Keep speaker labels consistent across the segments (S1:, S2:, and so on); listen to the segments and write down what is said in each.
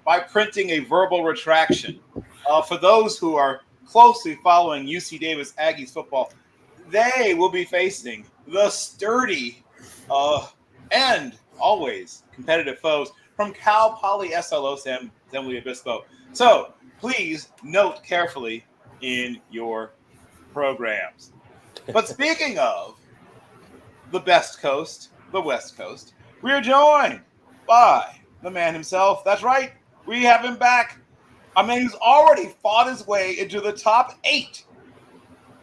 S1: by printing a verbal retraction. For those who are closely following UC Davis Aggies football, they will be facing the sturdy and always competitive foes from Cal Poly SLO San Luis Obispo. So please note carefully in your programs. But speaking of the best coast, the West Coast, we are joined by the man himself. That's right, we have him back. A man who's already fought his way into the top 8.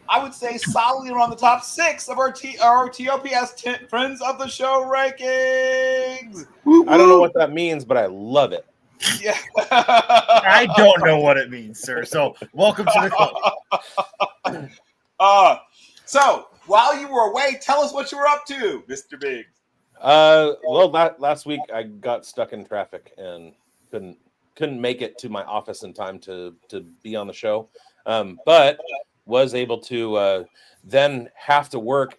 S1: I would say solidly around the top 6 of our TOPS Friends of the Show rankings.
S2: I don't know what that means, but I love it.
S1: Yeah.
S3: I don't know what it means, sir. So welcome to the
S1: club. So while you were away, tell us what you were up to, Mr. Biggs.
S2: Well, last week I got stuck in traffic and couldn't make it to my office in time to be on the show, but was able to then have to work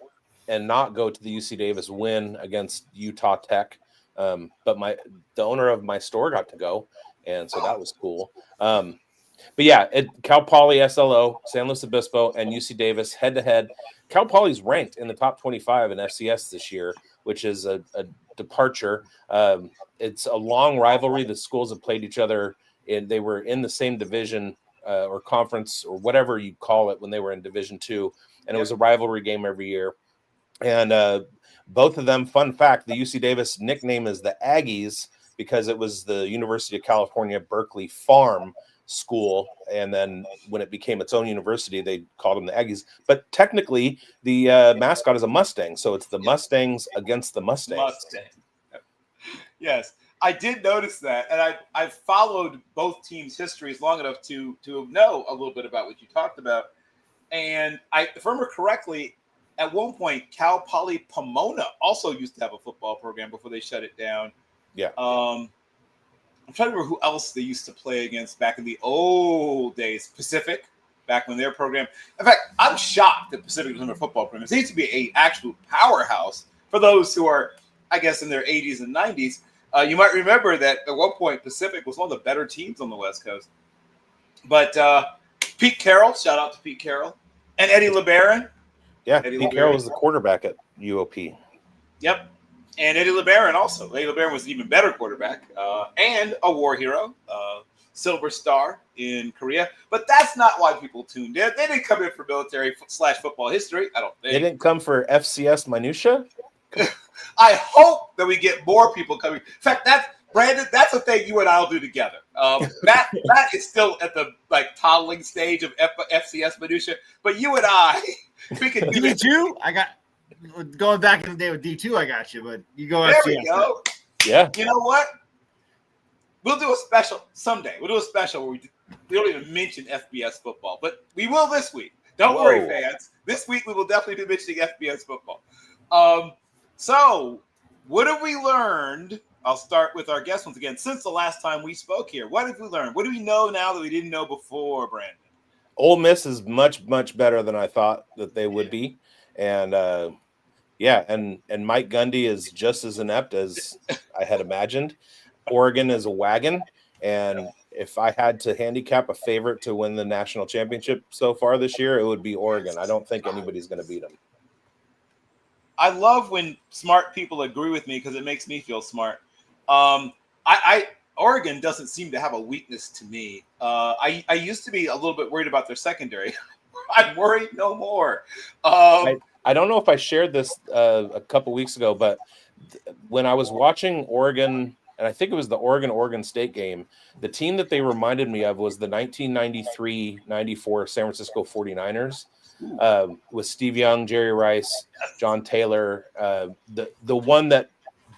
S2: and not go to the UC Davis win against Utah Tech. But the owner of my store got to go, and so that was cool. But yeah, Cal Poly SLO, San Luis Obispo, and UC Davis head to head. Cal Poly's ranked in the top 25 in FCS this year, which is a departure. It's a long rivalry. The schools have played each other, and they were in the same division or conference or whatever you call it when they were in Division II, and it was a rivalry game every year. And both of them, fun fact, the UC Davis nickname is the Aggies because it was the University of California, Berkeley farm school, and then when it became its own university, they called them the Aggies. But technically, the mascot is a Mustang, so it's the Mustangs against the Mustangs.
S1: Yes, I did notice that, and I've followed both teams' histories long enough to know a little bit about what you talked about. And if I remember correctly, at one point, Cal Poly Pomona also used to have a football program before they shut it down.
S2: Yeah.
S1: I'm trying to remember who else they used to play against back in the old days. Pacific, back when their program. In fact, I'm shocked that Pacific was in their football program. It used to be an actual powerhouse for those who are, I guess, in their 80s and 90s. You might remember that at one point, Pacific was one of the better teams on the West Coast. But Pete Carroll, shout out to Pete Carroll, and Eddie LeBaron.
S2: Yeah, Pete Carroll was the quarterback at UOP.
S1: Yep. And Eddie LeBaron also. Eddie LeBaron was an even better quarterback and a war hero, Silver Star in Korea. But that's not why people tuned in. They didn't come in for military/football history, I don't think.
S2: They didn't come for FCS minutia?
S1: I hope that we get more people coming. In fact, Brandon, that's a thing you and I will do together. That is still at the toddling stage of FCS minutia. But you and I, we can do it.
S3: D2? I got going back in the day with D2. I got you, but you go.
S1: There we go.
S2: Yeah.
S1: You know what? We'll do a special someday. We'll do a special where we don't even mention FBS football, but we will this week. Don't worry, fans. This week we will definitely be mentioning FBS football. So what have we learned? I'll start with our guest once again. Since the last time we spoke here, what have we learned? What do we know now that we didn't know before, Brandon?
S2: Ole Miss is much, much better than I thought that they would be. And and Mike Gundy is just as inept as I had imagined. Oregon is a wagon. And if I had to handicap a favorite to win the national championship so far this year, it would be Oregon. I don't think anybody's going to beat them.
S1: I love when smart people agree with me because it makes me feel smart. Oregon doesn't seem to have a weakness to me. I used to be a little bit worried about their secondary. I'm worried no more.
S2: I don't know if I shared this a couple weeks ago, but when I was watching Oregon, and I think it was the Oregon State game, the team that they reminded me of was the 1993-94 San Francisco 49ers. With Steve Young, Jerry Rice, John Taylor, the one that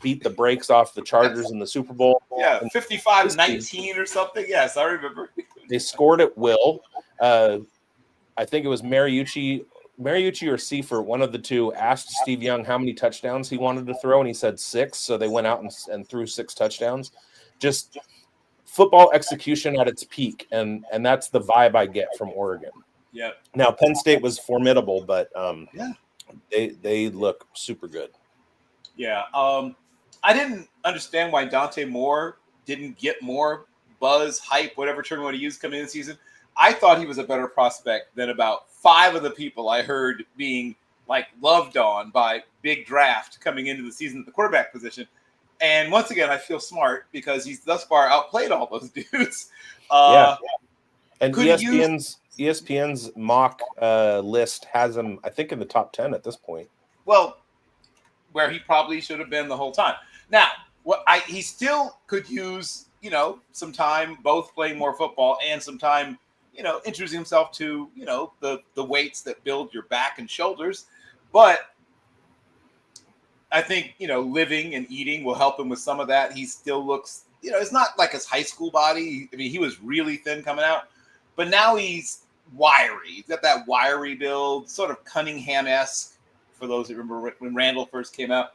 S2: beat the brakes off the Chargers in the Super Bowl.
S1: Yeah, 55-19 or something. Yes, I remember.
S2: They scored at will. I think it was Mariucci or Seifert, one of the two, asked Steve Young how many touchdowns he wanted to throw, and he said 6. So they went out and threw 6 touchdowns. Just football execution at its peak, and that's the vibe I get from Oregon.
S1: Yeah.
S2: Now Penn State was formidable, but they look super good.
S1: Yeah. I didn't understand why Dante Moore didn't get more buzz, hype, whatever term you want to use coming in the season, I thought he was a better prospect than about 5 of the people I heard being like loved on by big draft coming into the season at the quarterback position. And once again, I feel smart because he's thus far outplayed all those dudes.
S2: Yeah. And
S1: could he use-
S2: ESPN's mock list has him, I think, in the top 10 at this point.
S1: Well, where he probably should have been the whole time. Now, he still could use, some time both playing more football and some time, introducing himself to, the weights that build your back and shoulders. But I think, living and eating will help him with some of that. He still looks, it's not like his high school body. I mean, he was really thin coming out, but now he's wiry. He's got that wiry build, sort of Cunningham-esque, for those that remember when Randall first came out.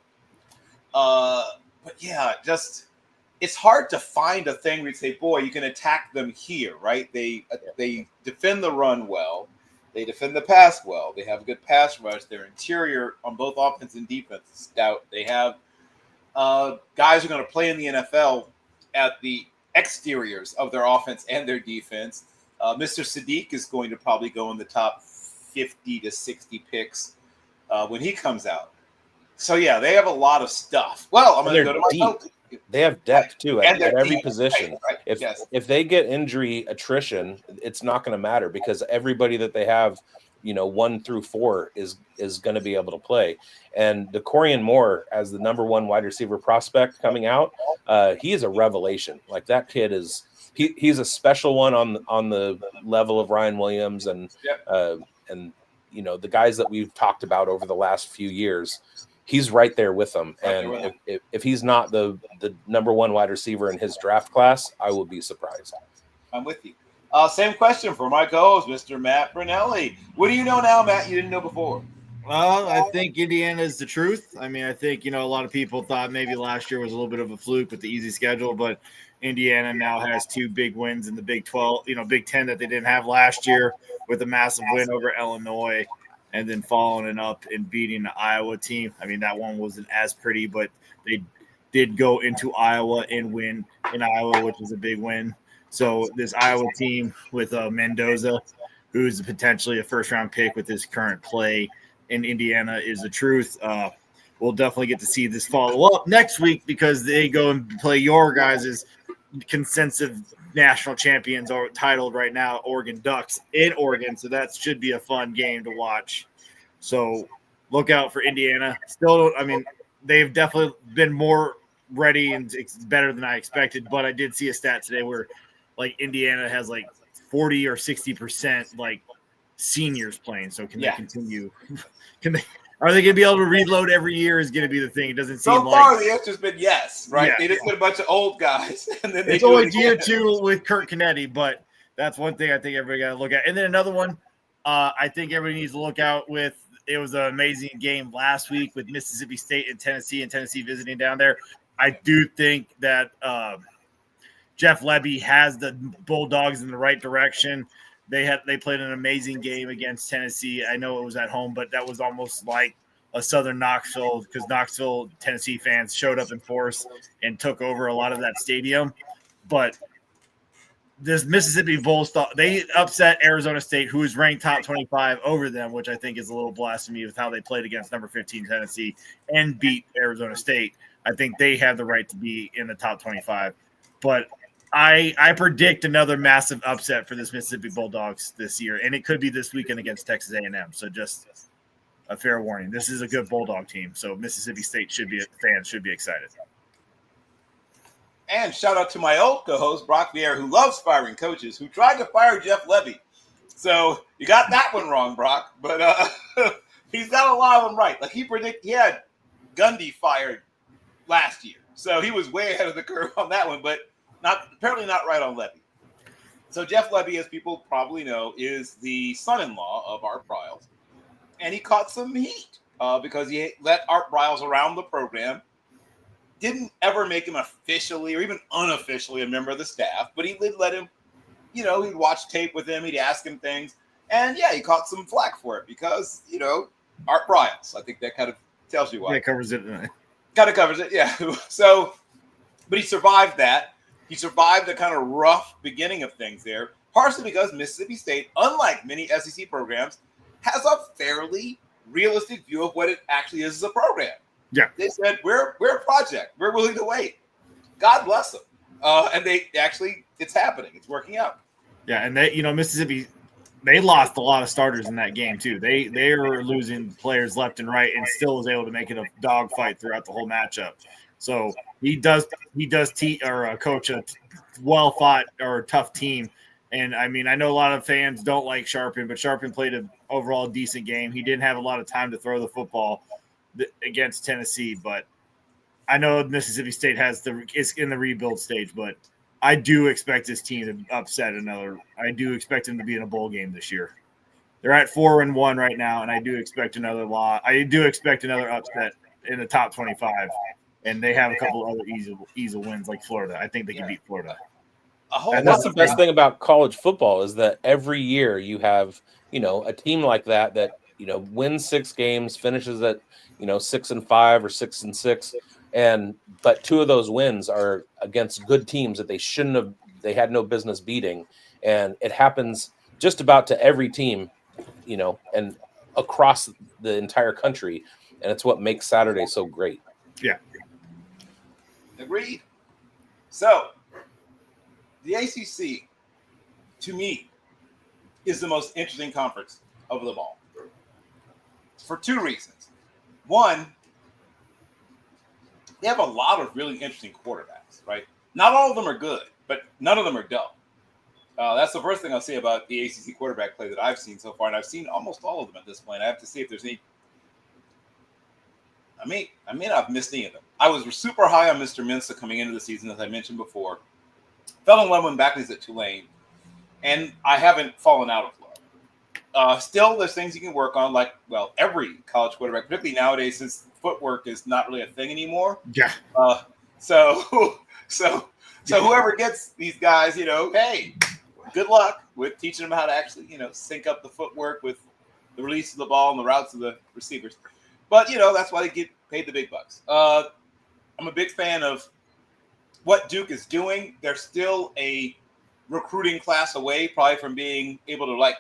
S1: But yeah, it's hard to find a thing where you say, boy, you can attack them here, right? They defend the run well. They defend the pass well. They have a good pass rush. Their interior on both offense and defense is stout. They have guys who are going to play in the NFL at the exteriors of their offense and their defense. Mr. Sadiq is going to probably go in the top 50 to 60 picks when he comes out. So, yeah, they have a lot of stuff. Well, I'm going to go to my notes.
S2: They have depth, too, at every
S1: deep.
S2: position.
S1: Right.
S2: If they get injury attrition, it's not going to matter because everybody that they have, 1 through 4 is going to be able to play. And Decorian Moore, as the number 1 wide receiver prospect coming out, he is a revelation. Like, that kid is he's a special one on the level of Ryan Williams and the guys that we've talked about over the last few years. He's right there with them. And if he's not the number 1 wide receiver in his draft class, I will be surprised.
S1: I'm with you. Same question for my co-host, Mr. Matt Brunelli. What do you know now, Matt, you didn't know before?
S3: Well, I think Indiana is the truth. I mean, I think, a lot of people thought maybe last year was a little bit of a fluke with the easy schedule, but Indiana now has 2 big wins in the Big 12, Big 10 that they didn't have last year with a massive win over Illinois. And then following it up and beating the Iowa team. I mean, that one wasn't as pretty, but they did go into Iowa and win in Iowa, which was a big win. So this Iowa team with Mendoza, who's potentially a first-round pick with his current play in Indiana, is the truth. We'll definitely get to see this follow up next week because they go and play your guys' consensus national champions are titled right now Oregon Ducks in Oregon, so that should be a fun game to watch. So look out for Indiana. Still, I mean, they've definitely been more ready and it's better than I expected, but I did see a stat today where like Indiana has like 40 or 60% like seniors playing. So can they continue? Are they going to be able to reload every year is going to be the thing. It doesn't seem
S1: so far, the answer's been yes, right?
S3: Yeah,
S1: they just get a bunch of old guys. And then
S3: it's always year 2 with Kurt Canetti, but that's one thing I think everybody got to look at. And then another one I think everybody needs to look out with. It was an amazing game last week with Mississippi State and Tennessee visiting down there. I do think that Jeff Lebby has the Bulldogs in the right direction. They played an amazing game against Tennessee. I know it was at home, but that was almost like a Southern Knoxville because Knoxville Tennessee fans showed up in force and took over a lot of that stadium. But this Mississippi Bulls they upset Arizona State, who is ranked top 25 over them, which I think is a little blasphemy with how they played against number 15 Tennessee and beat Arizona State. I think they have the right to be in the top 25. But I predict another massive upset for this Mississippi Bulldogs this year, and it could be this weekend against Texas A&M. So just a fair warning. This is a good Bulldog team, so Mississippi State fans should be excited.
S1: And shout out to my old co-host, Brock Vieira, who loves firing coaches, who tried to fire Jeff Lebby. So you got that one wrong, Brock, but he's got a lot of them right. Like he had Gundy fired last year, so he was way ahead of the curve on that one, but apparently not right on Lebby. So Jeff Lebby, as people probably know, is the son-in-law of Art Briles, and he caught some heat because he let Art Briles around the program. Didn't ever make him officially or even unofficially a member of the staff, but he did let him, he'd watch tape with him, he'd ask him things, and yeah, he caught some flack for it because, Art Briles. I think that kind of tells you why.
S3: Yeah, it covers it.
S1: Kind of covers it, yeah. So, but he survived that. He survived the kind of rough beginning of things there, partially because Mississippi State, unlike many SEC programs, has a fairly realistic view of what it actually is as a program.
S3: Yeah.
S1: They said, we're a project. We're willing to wait. God bless them. And they actually, it's happening. It's working out.
S3: Yeah, and they, Mississippi, they lost a lot of starters in that game too. They were losing players left and right, and still was able to make it a dogfight throughout the whole matchup. So he does coach a well fought or tough team. And I mean, I know a lot of fans don't like Sharpen, but Sharpen played an overall decent game. He didn't have a lot of time to throw the football against Tennessee, but I know Mississippi State is in the rebuild stage, but I do expect this team to upset another. I do expect them to be in a bowl game this year. They're at 4-1 right now, and I do expect another loss. I do expect another upset in the top 25, and they have a couple other easy wins like Florida. I think they can beat Florida.
S2: And that's the best thing about college football is that every year you have, a team like that, wins 6 games, finishes at, 6-5 or 6-6. But 2 of those wins are against good teams that they had no business beating. And it happens just about to every team, and across the entire country. And it's what makes Saturday so great.
S3: Yeah.
S1: Agreed. So the ACC, to me, is the most interesting conference of them all. For 2 reasons. One, they have a lot of really interesting quarterbacks, right? Not all of them are good, but none of them are dumb. That's the first thing I'll say about the ACC quarterback play that I've seen so far, and I've seen almost all of them at this point. I have to see if there's any. I may not have missed any of them. I was super high on Mr. Mensah coming into the season, as I mentioned before. Fell in love with Backleys at Tulane, and I haven't fallen out of love. Still, there's things you can work on, like, every college quarterback, particularly nowadays, since footwork is not really a thing anymore.
S3: Yeah.
S1: So whoever gets these guys, hey, good luck with teaching them how to actually, sync up the footwork with the release of the ball and the routes of the receivers. But, that's why they get paid the big bucks. I'm a big fan of what Duke is doing. They're still a recruiting class away, probably from being able to,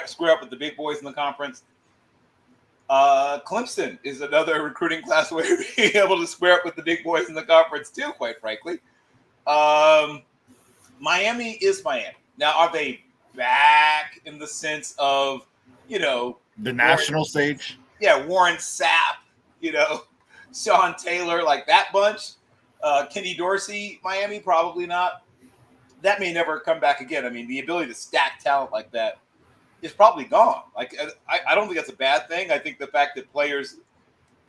S1: square up with the big boys in the conference. Clemson is another recruiting class away from being able to square up with the big boys in the conference, too, quite frankly. Miami is Miami. Now, are they back in the sense of, the
S3: national stage?
S1: Yeah, Warren Sapp, Sean Taylor, like that bunch. Kenny Dorsey, Miami, probably not. That may never come back again. I mean, the ability to stack talent like that is probably gone. Like, I don't think that's a bad thing. I think the fact that players,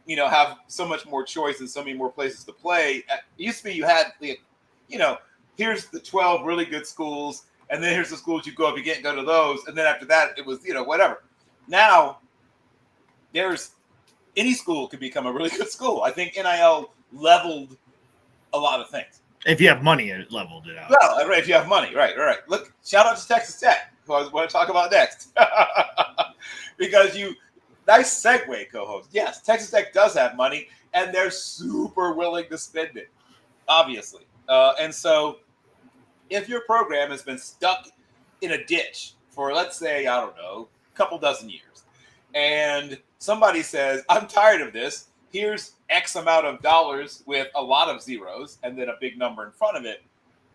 S1: have so much more choice and so many more places to play. It used to be you had here's the 12 really good schools, and then here's the schools you go if you can't go to those, and then after that it was whatever. Now there's any school could become a really good school. I think NIL leveled a lot of things.
S3: If you have money, it leveled it out.
S1: Well, right, if you have money, right. Look, shout out to Texas Tech, who I want to talk about next. Because nice segue, co-host. Yes, Texas Tech does have money, and they're super willing to spend it, obviously. And so if your program has been stuck in a ditch for, let's say, I don't know, a couple dozen years, and somebody says, I'm tired of this, here's X amount of dollars with a lot of zeros and then a big number in front of it,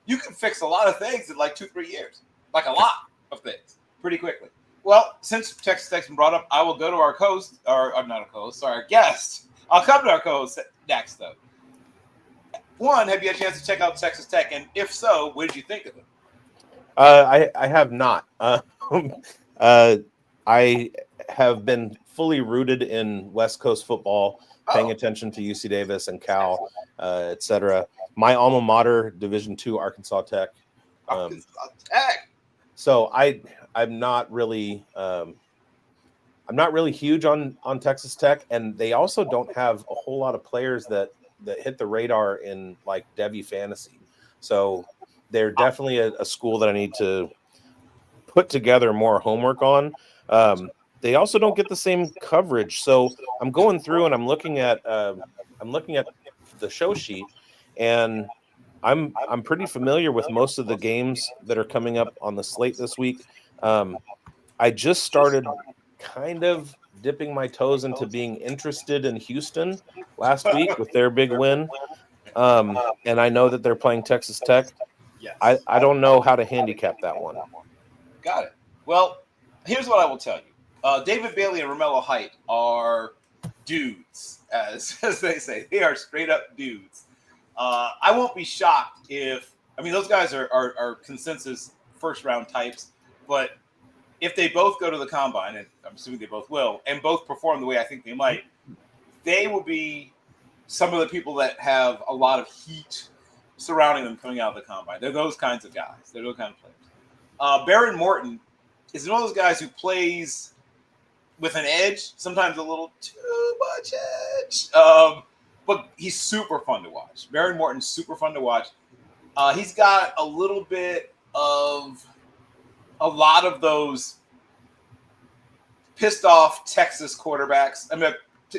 S1: you can fix a lot of things in 2-3 years, like a lot of things, pretty quickly. Well, since Texas Tech's been brought up, I will go to our co-host, or I'm not a co-host, sorry, our guest. I'll come to our co-host next, though. One, have you had a chance to check out Texas Tech? And if so, what did you think of it?
S2: I have not. I have been fully rooted in West Coast football, paying attention to UC Davis and Cal, etc. My alma mater, Division II, Arkansas Tech.
S1: Arkansas Tech.
S2: So I'm not really huge on Texas Tech, and they also don't have a whole lot of players that hit the radar in Devy fantasy. So they're definitely a school that I need to put together more homework on. They also don't get the same coverage. So I'm going through and I'm looking at the show sheet, and I'm pretty familiar with most of the games that are coming up on the slate this week. I just started kind of dipping my toes into being interested in Houston last week with their big win. And I know that they're playing Texas Tech.
S1: Yes.
S2: I don't know how to handicap that one.
S1: Got it. Well, here's what I will tell you. David Bailey and Romello Height are dudes, as they say. They are straight up dudes. I won't be shocked if those guys are consensus first round types, but if they both go to the combine, and I'm assuming they both will, and both perform the way I think they might, they will be some of the people that have a lot of heat surrounding them coming out of the combine. They're those kinds of guys. They're those kind of players. Baron Morton is one of those guys who plays with an edge, sometimes a little too much edge. But he's super fun to watch. Baron Morton's super fun to watch. He's got a little bit of a lot of those pissed off Texas quarterbacks.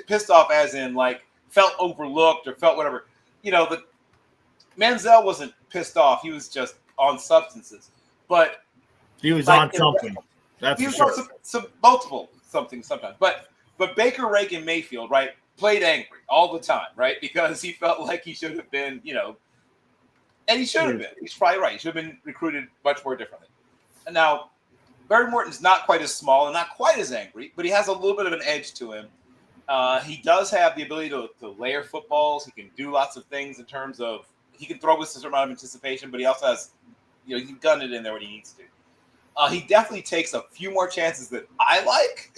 S1: Pissed off as in like felt overlooked or felt whatever. The Manziel wasn't pissed off. He was just on substances. But
S3: he was on something. That's for sure.
S1: Some multiple something sometimes. But Baker, Reagan, Mayfield, right, played angry all the time, right? Because he felt like he should have been, and he should have been. He's probably right. He should have been recruited much more differently. And now, Baron Morton's not quite as small and not quite as angry, but he has a little bit of an edge to him. He does have the ability to layer footballs. He can do lots of things in terms of he can throw with a certain amount of anticipation, but he also has, he can gun it in there when he needs to. He definitely takes a few more chances that I like.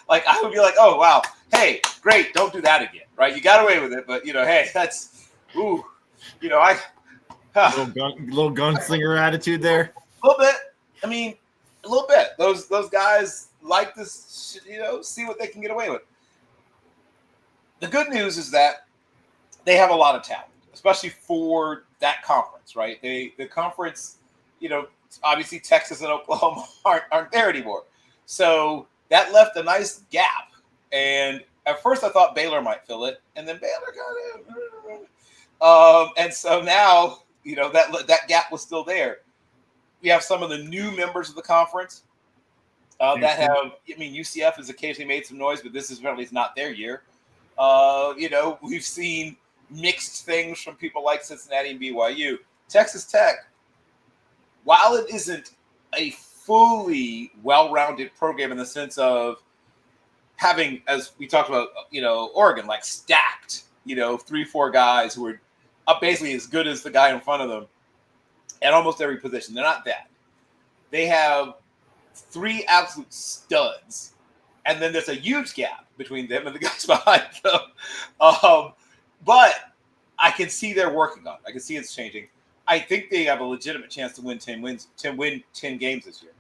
S1: Like I would be like, oh, wow, hey, great, don't do that again, right? You got away with it, but, hey, that's, little
S3: gunslinger attitude there.
S1: A little bit. A little bit. Those guys like this, see what they can get away with. The good news is that they have a lot of talent, especially for that conference, right? The conference, obviously Texas and Oklahoma aren't there anymore. So that left a nice gap. And at first I thought Baylor might fill it, and then Baylor got it. And so now, that gap was still there. We have some of the new members of the conference that have, UCF has occasionally made some noise, but this is apparently not their year. We've seen mixed things from people like Cincinnati and BYU. Texas Tech, while it isn't a fully well-rounded program in the sense of having, as we talked about, Oregon, like stacked, 3-4 guys who are up basically as good as the guy in front of them at almost every position. They're not that. They have 3 absolute studs, and then there's a huge gap between them and the guys behind them. But I can see they're working on it. I can see it's changing. I think they have a legitimate chance to win 10 games this year.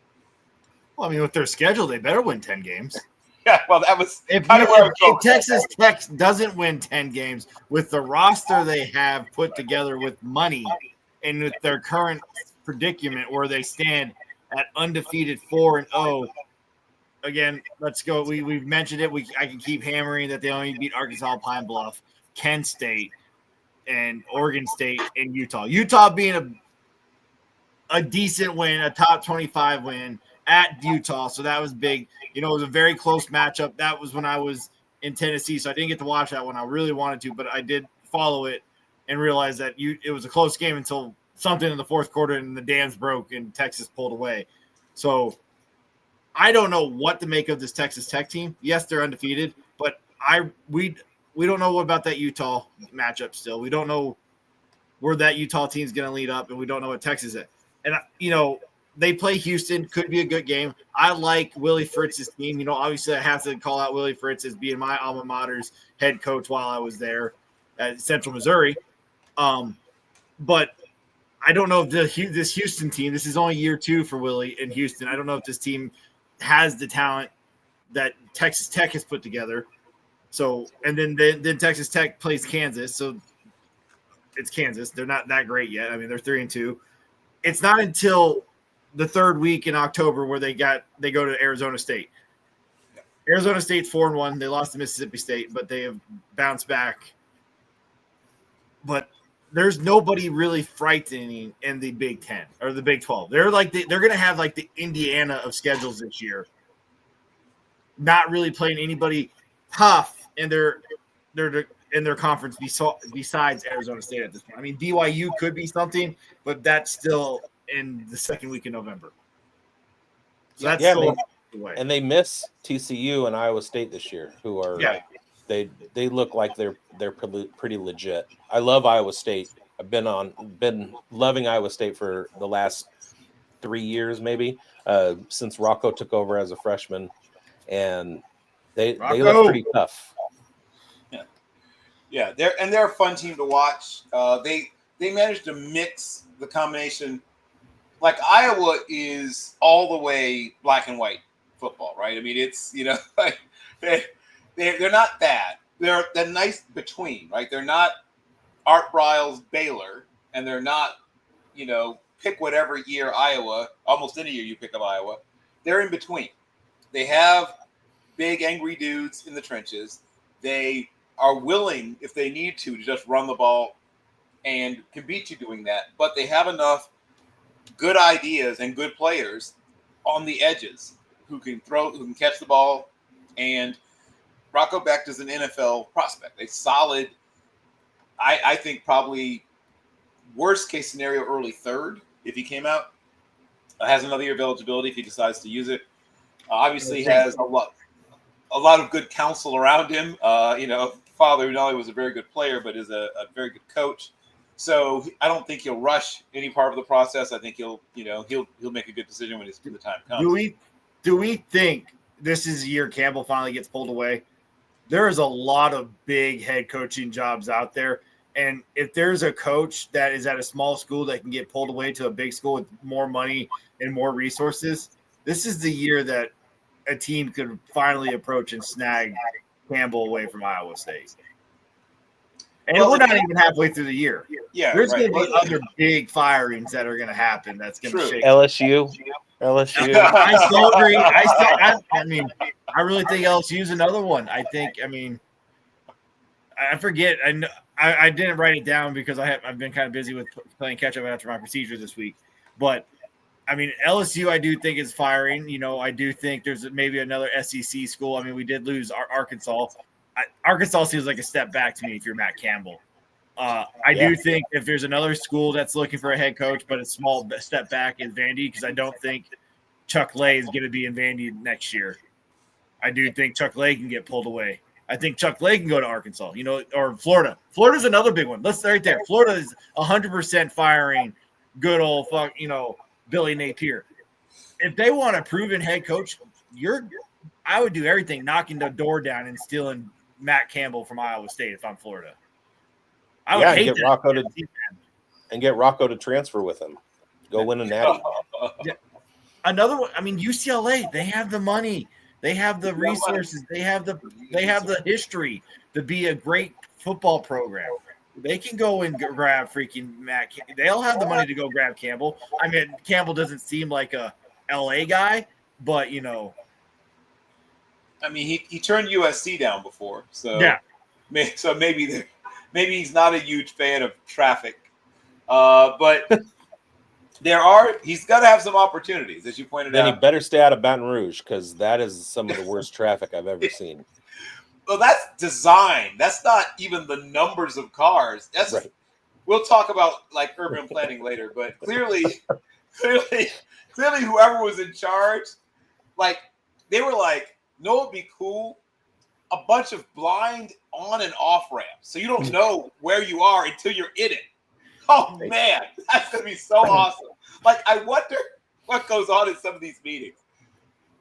S3: Well, with their schedule, they better win 10 games.
S1: Yeah, well, that was
S3: if Texas Tech doesn't win 10 games with the roster they have put together with money and with their current predicament where they stand at undefeated 4-0. Again, let's go. We've mentioned it. I can keep hammering that they only beat Arkansas, Pine Bluff, Kent State, and Oregon State and Utah. Utah being a decent win, a top 25 win at Utah. So that was big. It was a very close matchup. That was when I was in Tennessee, so I didn't get to watch that one. I really wanted to, but I did follow it and realize that it was a close game until something in the fourth quarter and the dams broke and Texas pulled away. So I don't know what to make of this Texas Tech team. Yes, they're undefeated, but we don't know about that Utah matchup still. We don't know where that Utah team is going to lead up, and we don't know what Texas is. And, they play Houston, could be a good game. I like Willie Fritz's team. Obviously I have to call out Willie Fritz as being my alma mater's head coach while I was there at Central Missouri. But I don't know if this Houston team, this is only year 2 for Willie in Houston. I don't know if this team has the talent that Texas Tech has put together. So, and then Texas Tech plays Kansas. So it's Kansas. They're not that great yet. They're 3-2. It's not until the third week in October where they go to Arizona State. Arizona State's 4-1. They lost to Mississippi State, but they have bounced back. But there's nobody really frightening in the Big 10 or the Big 12. They're going to have like the Indiana of schedules this year. Not really playing anybody tough in their conference besides Arizona State at this point. I mean, BYU could be something, but that's still in the second week in November. So that's still away.
S2: And they miss TCU and Iowa State this year, who are they look like they're pretty legit. I love Iowa State. I've been loving Iowa State for the last 3 years, maybe, since Rocco took over as a freshman, and they look pretty tough.
S1: Yeah, they're a fun team to watch. They managed to mix the combination. Like Iowa is all the way black and white football, right? I mean, it's like they're not bad. They're nice between, right? They're not Art Briles Baylor, and they're not pick whatever year Iowa. Almost any year you pick up Iowa, they're in between. They have big angry dudes in the trenches. They are willing, if they need to just run the ball and can beat you doing that. But they have enough good ideas and good players on the edges who can catch the ball. And Rocco Becht is an NFL prospect, a solid, I think probably worst case scenario, early third if he came out. Has another year of eligibility if he decides to use it. Obviously has a lot of good counsel around him. Father not only was a very good player, but is a very good coach. So I don't think he'll rush any part of the process. I think he'll make a good decision when the time comes.
S3: Do we think this is the year Campbell finally gets pulled away? There is a lot of big head coaching jobs out there. And if there's a coach that is at a small school that can get pulled away to a big school with more money and more resources, this is the year that a team could finally approach and snag Campbell away from Iowa State. And we're not even halfway through the year.
S1: Yeah,
S3: there's going to be other big firings that are going to happen. That's going to shake
S2: LSU.
S3: I still agree. I really think LSU is another one. I forget. I didn't write it down because I've been kind of busy with playing catch up after my procedure this week. But I mean, LSU, I do think is firing. I do think there's maybe another SEC school. I mean, we did lose Arkansas. Arkansas seems like a step back to me if you're Matt Campbell. I do think if there's another school that's looking for a head coach, but a small step back is Vandy, because I don't think Chuck Lay is going to be in Vandy next year. I do think Chuck Lay can get pulled away. I think Chuck Lay can go to Arkansas, or Florida. Florida's another big one. Let's right there. Florida is 100% firing good old Billy Napier. If they want a proven head coach, I would do everything knocking the door down and stealing Matt Campbell from Iowa State if I'm Florida. I would hate
S2: get Rocco to transfer with him. Go win a natty.
S3: Another one. I mean, UCLA. They have the money. They have the resources. They have the history to be a great football program. They can go and grab freaking Matt. They'll have the money to go grab Campbell. I mean, Campbell doesn't seem like a LA guy, but
S1: I mean, he turned USC down before, so
S3: yeah.
S1: So maybe he's not a huge fan of traffic, but he's got to have some opportunities, as you pointed out.
S2: Then he better stay out of Baton Rouge, because that is some of the worst traffic I've ever seen.
S1: Well, that's design. That's not even the numbers of cars. That's right. We'll talk about like urban planning later, but clearly, whoever was in charge, like they were like, no, it'd be cool. A bunch of blind on and off ramps, so you don't know where you are until you're in it. Oh man, that's gonna be so awesome. Like I wonder what goes on in some of these meetings.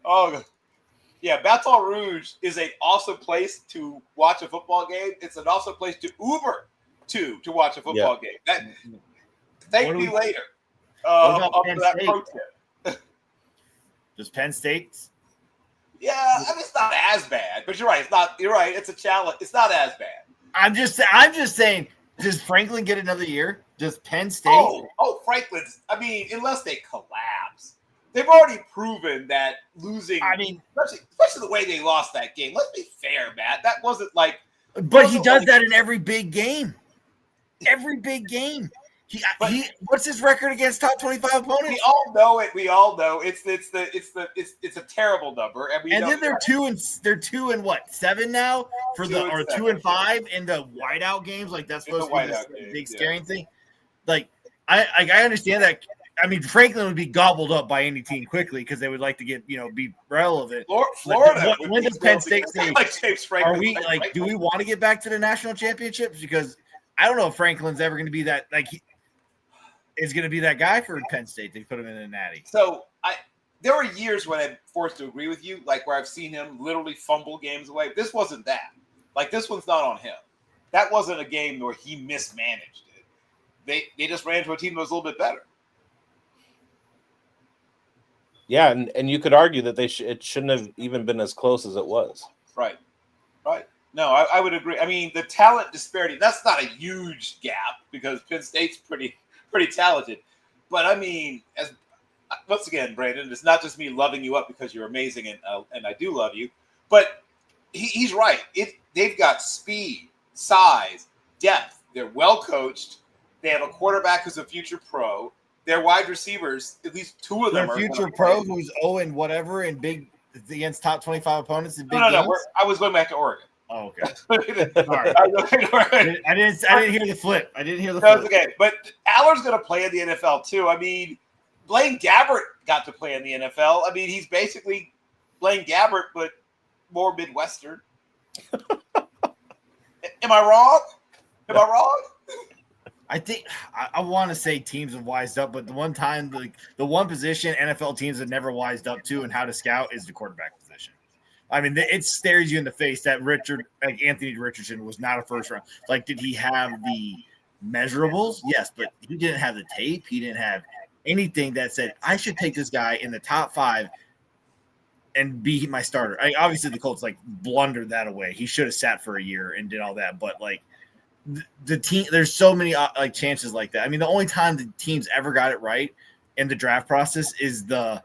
S1: Oh yeah, Baton Rouge is an awesome place to watch a football game. It's an awesome place to Uber to watch a football game. Thank me later.
S3: That protest. Just Penn State.
S1: Yeah, I mean it's not as bad, but you're right. You're right. It's a challenge. It's not as bad.
S3: I'm just saying. Does Franklin get another year? Does Penn State?
S1: Oh, Franklin's. I mean, unless they collapse, they've already proven that losing. I mean, especially the way they lost that game. Let's be fair, Matt. That wasn't like.
S3: But he does that in every big game. every big game. What's his record against top 25 opponents?
S1: We all know it. We all know it's a terrible number, and
S3: then they're 2-7 now for 2-5 in the whiteout games. Like that's supposed to be this big scaring thing. Like I understand that. I mean, Franklin would be gobbled up by any team quickly because they would like to get be relevant.
S1: Florida.
S3: When does Penn State say?
S1: Like James Franklin,
S3: are we like? Do we want to get back to the national championships? Because I don't know if Franklin's ever going to be that. Like, is going to be that guy for Penn State. They put him in a natty.
S1: So there were years when I'm forced to agree with you, like where I've seen him literally fumble games away. This wasn't that. Like this one's not on him. That wasn't a game where he mismanaged it. They just ran into a team that was a little bit better.
S2: Yeah, and you could argue that it shouldn't have even been as close as it was.
S1: Right. No, I would agree. I mean, the talent disparity, that's not a huge gap because Penn State's pretty talented. But I mean, once again, Brandon, it's not just me loving you up because you're amazing and I do love you, but he's right. They've got speed, size, depth. They're well coached. They have a quarterback who's a future pro. Their wide receivers, at least two of them are
S3: future pro who's 0 whatever in big against top 25 opponents in big
S1: No.
S3: games?
S1: I was going back to Oregon.
S3: Oh, okay. Sorry. I didn't hear the flip. I didn't hear the flip.
S1: That's okay. But Aller's going to play in the NFL too. I mean, Blaine Gabbert got to play in the NFL. I mean, he's basically Blaine Gabbert, but more Midwestern. Am I wrong?
S3: I think I want to say teams have wised up, but the one time, the one position NFL teams have never wised up to and how to scout is the quarterback position. I mean, it stares you in the face that Anthony Richardson was not a first round. Like, did he have the measurables? Yes, but he didn't have the tape. He didn't have anything that said, I should take this guy in the top 5 and be my starter. Obviously, the Colts blundered that away. He should have sat for a year and did all that, but the team, there's so many chances like that. I mean, the only time the teams ever got it right in the draft process is the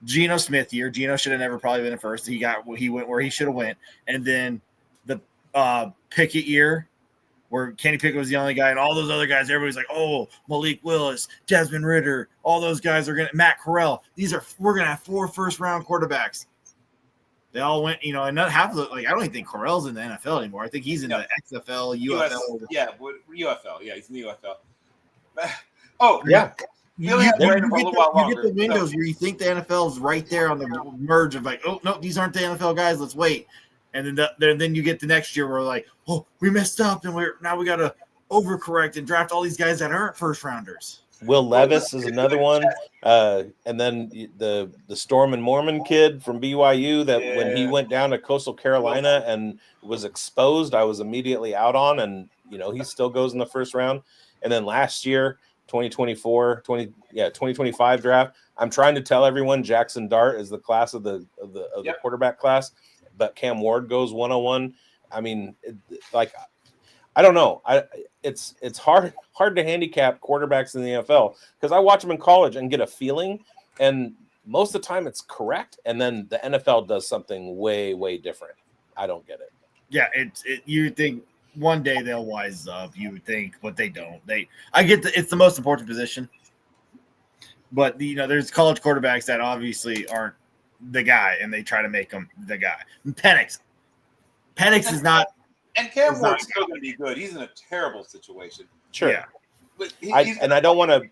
S3: Geno Smith year. Geno should have never probably been a first. He went where he should have went. And then the Pickett year where Kenny Pickett was the only guy and all those other guys, everybody's like, oh, Malik Willis, Desmond Ridder, all those guys are Matt Corral. We're going to have 4 first-round quarterbacks. They all went, and not half of the, I don't even think Correll's in the NFL anymore. I think he's in the XFL, UFL.
S1: UFL. Yeah, he's in the UFL. Oh,
S2: yeah.
S3: You get the windows where you think the NFL is right there on the merge of oh, no, these aren't the NFL guys. Let's wait. And then you get the next year where oh, we messed up and we got to overcorrect and draft all these guys that aren't first rounders.
S2: Will Levis is another one. And then the Storm and Mormon kid from BYU that when he went down to Coastal Carolina and was exposed, I was immediately out on, and he still goes in the first round. And then last year, 2025 draft, I'm trying to tell everyone Jackson Dart is the class of the quarterback class, but Cam Ward goes 101. I mean, I don't know. It's hard to handicap quarterbacks in the NFL because I watch them in college and get a feeling, and most of the time it's correct, and then the NFL does something way, way different. I don't get it.
S3: Yeah, you think one day they'll wise up, you would think, but they don't. It's the most important position, but there's college quarterbacks that obviously aren't the guy, and they try to make them the guy. Penix is not.
S1: And Cam Ward's still going to be good. He's in a terrible situation.
S2: Sure.
S3: Yeah.
S2: But I don't want to.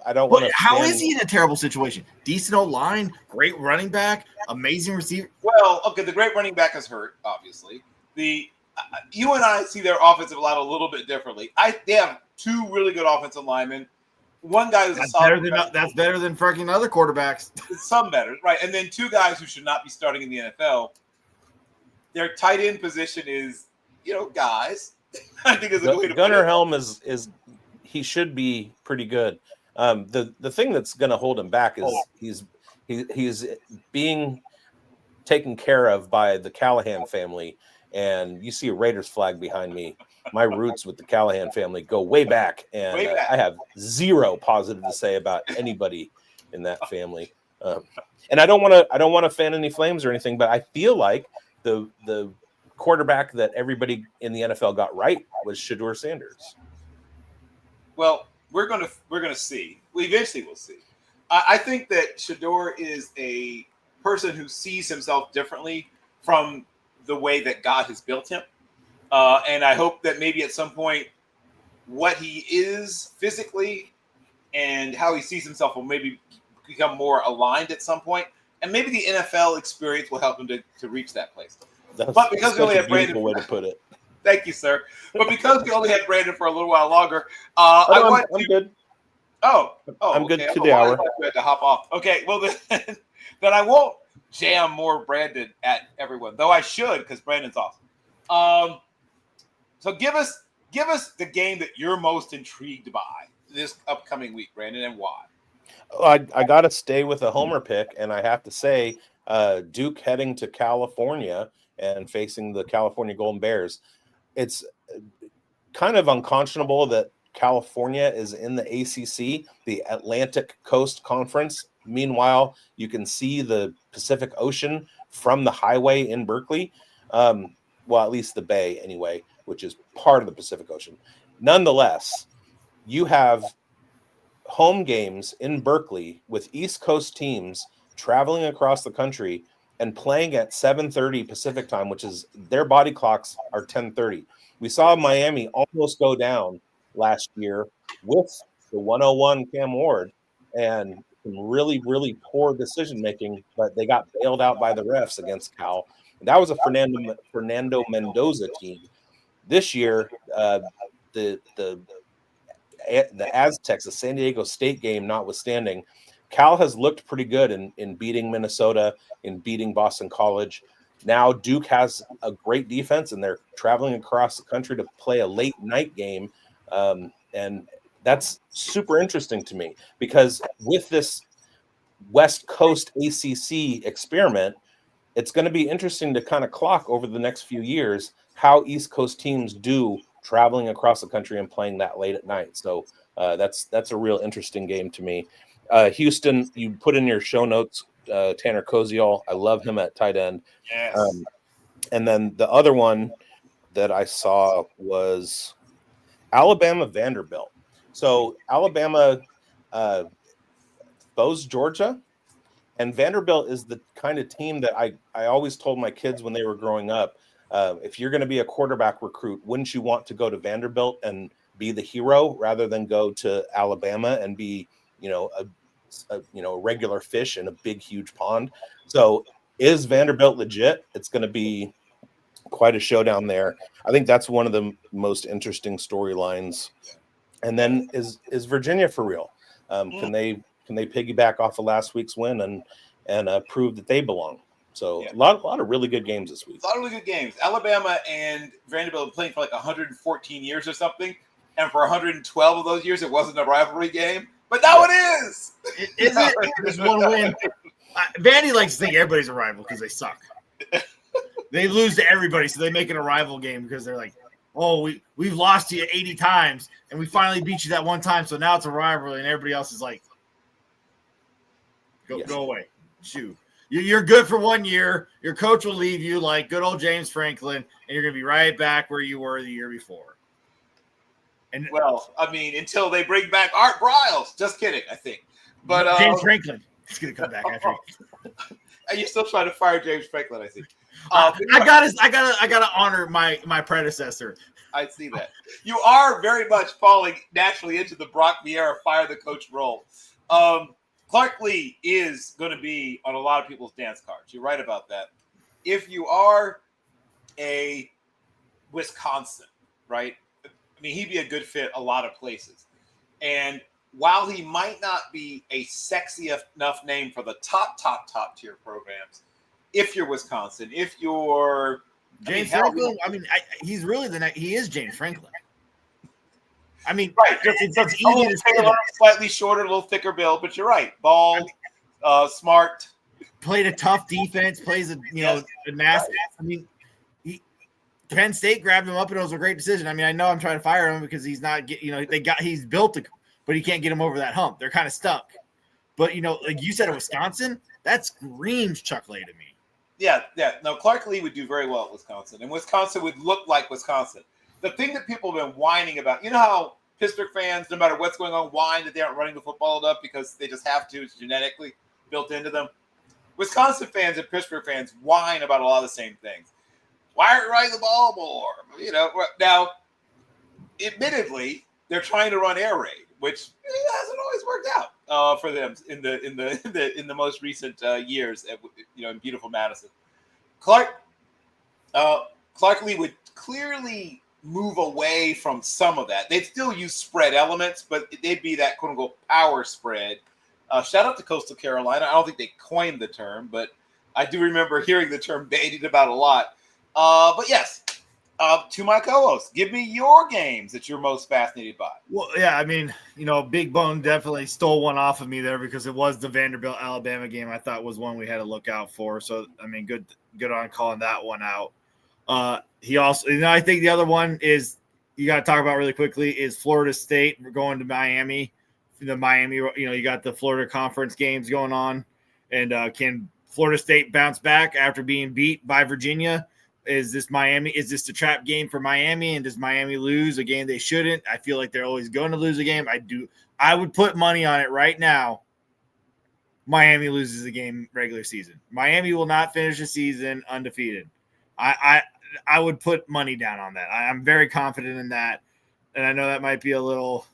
S3: How is he in a terrible situation? Decent old line, great running back, amazing receiver.
S1: Well, okay, the great running back is hurt. Obviously, you and I see their offensive line a little bit differently. They have 2 really good offensive linemen. One guy who's
S3: that's better than freaking other quarterbacks.
S1: Some better, right? And then 2 guys who should not be starting in the NFL. Their tight end position is. Guys, I think is a way to
S2: Gunnar Helm is he should be pretty good. The thing that's going to hold him back is he's being taken care of by the Callahan family, and you see a Raiders flag behind me. My roots with the Callahan family go way back, and I have zero positive to say about anybody in that family. And I don't want to fan any flames or anything, but I feel like the quarterback that everybody in the NFL got right was Shedeur Sanders.
S1: Well, we're gonna see. We eventually will see. I think that Shador is a person who sees himself differently from the way that God has built him, and I hope that maybe at some point, what he is physically and how he sees himself will maybe become more aligned at some point, and maybe the NFL experience will help him to reach that place.
S2: That's
S1: But because we
S2: such
S1: only
S2: a
S1: have Brandon,
S2: beautiful way to put it.
S1: thank you, sir. But because we only had Brandon for a little while longer,
S2: Oh,
S1: I
S2: no,
S1: want
S2: I'm
S1: to.
S2: good.
S1: Oh,
S2: I'm good
S1: okay.
S2: to the
S1: I
S2: hour.
S1: thought you had to hop off. Okay, well then, then I won't jam more Brandon at everyone, though I should because Brandon's awesome. So give us the game that you're most intrigued by this upcoming week, Brandon, and why.
S2: I got to stay with a homer pick, and I have to say, Duke heading to California and facing the California Golden Bears. It's kind of unconscionable that California is in the ACC, the Atlantic Coast Conference. Meanwhile, you can see the Pacific Ocean from the highway in Berkeley. Well, at least the bay anyway, which is part of the Pacific Ocean. Nonetheless, you have home games in Berkeley with East Coast teams traveling across the country and playing at 7:30 Pacific time, which is their body clocks are 10:30. We saw Miami almost go down last year with the 101 Cam Ward and some really, really poor decision making, but they got bailed out by the refs against Cal. And that was a Fernando Mendoza team. This year, the Aztecs, the San Diego State game notwithstanding, Cal has looked pretty good in beating Minnesota, in beating Boston College. Now Duke has a great defense, and they're traveling across the country to play a late night game. And that's super interesting to me because with this West Coast ACC experiment, it's going to be interesting to kind of clock over the next few years how East Coast teams do traveling across the country and playing that late at night. So that's a real interesting game to me. Houston, you put in your show notes Tanner Koziol. I love him at tight end.
S1: Yes.
S2: And then the other one that I saw was Alabama Vanderbilt. So Alabama bows Georgia. And Vanderbilt is the kind of team that I always told my kids when they were growing up, if you're going to be a quarterback recruit, wouldn't you want to go to Vanderbilt and be the hero rather than go to Alabama and be, a regular fish in a big, huge pond? So is Vanderbilt legit? It's going to be quite a showdown there. I think that's one of the most interesting storylines. And then is Virginia for real? Can they piggyback off of last week's win and prove that they belong? So a lot of really good games this week.
S1: A lot of really good games. Alabama and Vanderbilt have played for like 114 years or something, and for 112 of those years, it wasn't a rivalry game. But now it is.
S3: Is it? There's one win. Vandy likes to think everybody's a rival because they suck. They lose to everybody, so they make it a rival game because they're like, oh, we've lost to you 80 times, and we finally beat you that one time, so now it's a rivalry, and everybody else is like, go away. Shoot. You're good for 1 year. Your coach will leave you like good old James Franklin, and you're going to be right back where you were the year before. And
S1: well, I mean, until they bring back Art Briles. Just kidding, I think. But
S3: James Franklin is going to come back after.
S1: And you're still trying to fire James Franklin, I think.
S3: I gotta honor my predecessor.
S1: I see that. You are very much falling naturally into the Brock Vieira fire the coach role. Clark Lee is going to be on a lot of people's dance cards. You're right about that. If you are a Wisconsin, right? I mean, he'd be a good fit a lot of places. And while he might not be a sexy enough name for the top tier programs, if you're Wisconsin, if you're
S3: James Franklin, he's really he is James Franklin. I mean,
S1: right?
S3: It's easy to say that.
S1: Slightly shorter, a little thicker build, but you're right. Bald, smart,
S3: played a tough defense, plays a nasty. I mean, Penn State grabbed him up, and it was a great decision. I mean, I know I'm trying to fire him because he's not he's built but he can't get him over that hump. They're kind of stuck. But like you said, at Wisconsin, that screams Chuck Lay to me.
S1: Yeah. No, Clark Lee would do very well at Wisconsin, and Wisconsin would look like Wisconsin. The thing that people have been whining about, you know how Pittsburgh fans, no matter what's going on, whine that they aren't running the football enough because they just have to. It's genetically built into them. Wisconsin fans and Pittsburgh fans whine about a lot of the same things. Why aren't you running the ball more? You know, now, admittedly, they're trying to run air raid, which hasn't always worked out for them in the most recent years. In beautiful Madison, Clark Lee would clearly move away from some of that. They'd still use spread elements, but they'd be that quote unquote power spread. Shout out to Coastal Carolina. I don't think they coined the term, but I do remember hearing the term bandied about a lot. But yes, to my co-hosts, give me your games that you're most fascinated by.
S3: Well, yeah, I mean, Big Bone definitely stole one off of me there because it was the Vanderbilt Alabama game. I thought was one we had to look out for. So, I mean, good on calling that one out. He also, I think the other one is you got to talk about really quickly is Florida State. We're going to Miami. You got the Florida Conference games going on, and can Florida State bounce back after being beat by Virginia? Is this the trap game for Miami? And does Miami lose a game they shouldn't? I feel like they're always going to lose a game. I would put money on it right now. Miami loses the game regular season. Miami will not finish the season undefeated. I would put money down on that. I'm very confident in that. And I know that might be a little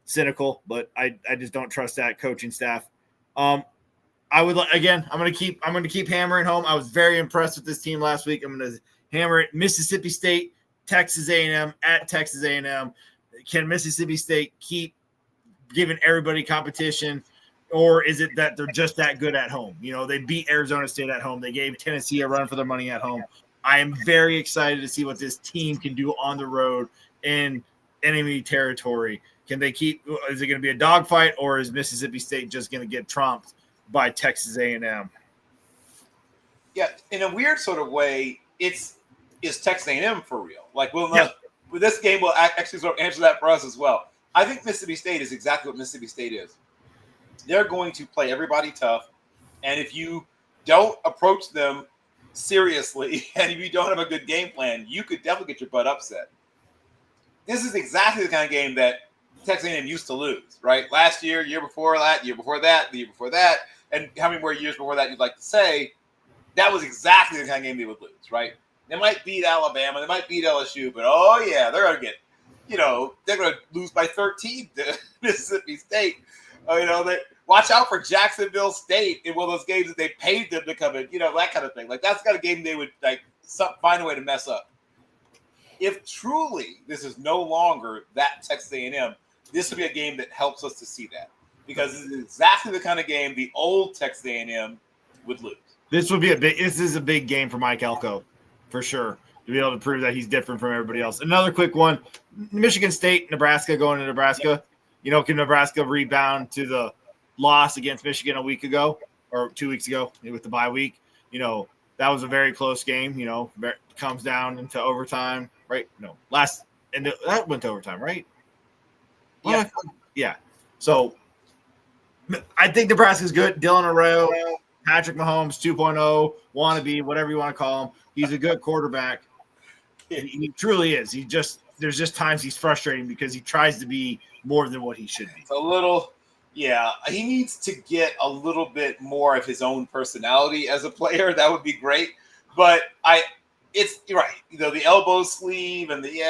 S3: cynical, but I just don't trust that coaching staff. I'm going to keep hammering home. I was very impressed with this team last week. I'm going to hammer it. Mississippi State, Texas A&M at Texas A&M. Can Mississippi State keep giving everybody competition, or is it that they're just that good at home? They beat Arizona State at home. They gave Tennessee a run for their money at home. I am very excited to see what this team can do on the road in enemy territory. Can they keep? Is it going to be a dogfight, or is Mississippi State just going to get trumped by Texas A&M?
S1: Yeah, in a weird sort of way, is Texas A&M for real? Like, this game will actually sort of answer that for us as well. I think Mississippi State is exactly what Mississippi State is. They're going to play everybody tough, and if you don't approach them seriously, and if you don't have a good game plan, you could definitely get your butt upset. This is exactly the kind of game that Texas A&M used to lose, right? Last year, year before that, the year before that, and how many more years before that you'd like to say, that was exactly the kind of game they would lose, right? They might beat Alabama, they might beat LSU, but oh yeah, they're going to get, they're going to lose by 13 to Mississippi State. Watch out for Jacksonville State in one of those games that they paid them to come in, that kind of thing. Like, that's the kind of game they would find a way to mess up. If truly this is no longer that Texas A&M, this would be a game that helps us to see that, because this is exactly the kind of game the old Texas A&M would lose. This
S3: is a big game for Mike Elko, for sure, to be able to prove that he's different from everybody else. Another quick one: Michigan State, Nebraska, going to Nebraska. Can Nebraska rebound to the loss against Michigan a week ago or 2 weeks ago with the bye week? That was a very close game. Comes down into overtime, right? No, that went to overtime, right?
S1: Yeah.
S3: Yeah. So I think Nebraska's good. Dylan Arroyo, Patrick Mahomes 2.0, wannabe, whatever you want to call him. He's a good quarterback. He truly is. There's just times he's frustrating because he tries to be more than what he should be.
S1: It's a little, yeah. He needs to get a little bit more of his own personality as a player. That would be great. But you're right. The elbow sleeve and he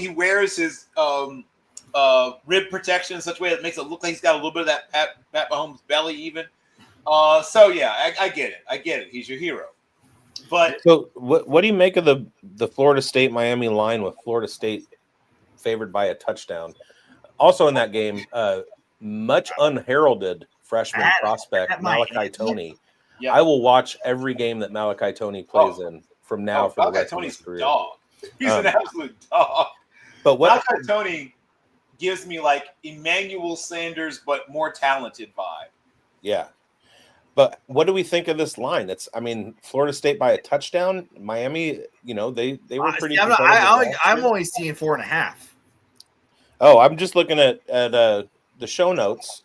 S1: wears his rib protection in such a way that makes it look like he's got a little bit of that Pat Mahomes belly even. So yeah, I get it. I get it. He's your hero. But
S2: so what do you make of the Florida State Miami line with Florida State favored by a touchdown? Also in that game, much unheralded freshman prospect Malachi Tony. Yeah. I will watch every game that Malachi Tony plays in from now for the rest of his career.
S1: Dog. He's an absolute dog.
S2: But
S1: Malachi Tony gives me like Emmanuel Sanders, but more talented vibe.
S2: Yeah. But what do we think of this line? Florida State by a touchdown. Miami, they were pretty.
S3: I'm only seeing 4.5.
S2: Oh, I'm just looking at the show notes,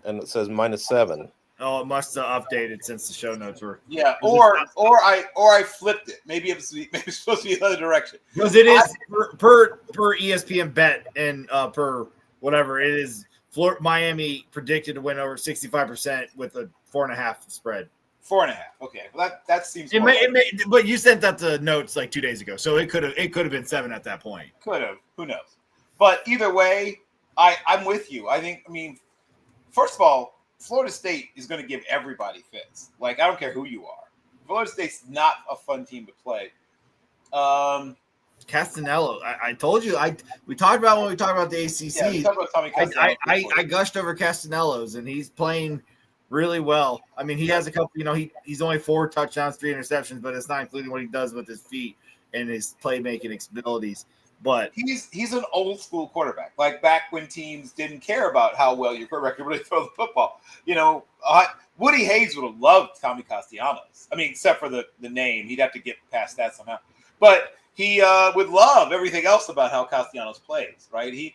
S2: and it says -7.
S3: Oh, it must have updated since the show notes were.
S1: Yeah, or I flipped it. Maybe it's supposed to be the other direction.
S3: Because it is per ESPN bet and per whatever it is. Miami predicted to win over 65% with a 4.5 spread.
S1: 4.5. Okay, well that seems.
S3: But you sent that to notes like 2 days ago, so it could have been 7 at that point.
S1: Could have. Who knows? But either way, I'm with you. I mean, first of all, Florida State is going to give everybody fits. Like, I don't care who you are. Florida State's not a fun team to play.
S3: Castanello, I told you. We talked about when we talked about the ACC.
S1: Yeah, we talked about Tommy Castanello.
S3: I gushed over Castanello's, and he's playing really well. I mean, he has a couple. He's only 4 touchdowns, 3 interceptions, but it's not including what he does with his feet and his playmaking abilities. But
S1: he's an old school quarterback, like back when teams didn't care about how well your quarterback could really throw the football. Woody Hayes would have loved Tommy Castellanos. I mean, except for the name, he'd have to get past that somehow. But he would love everything else about how Castellanos plays, right? He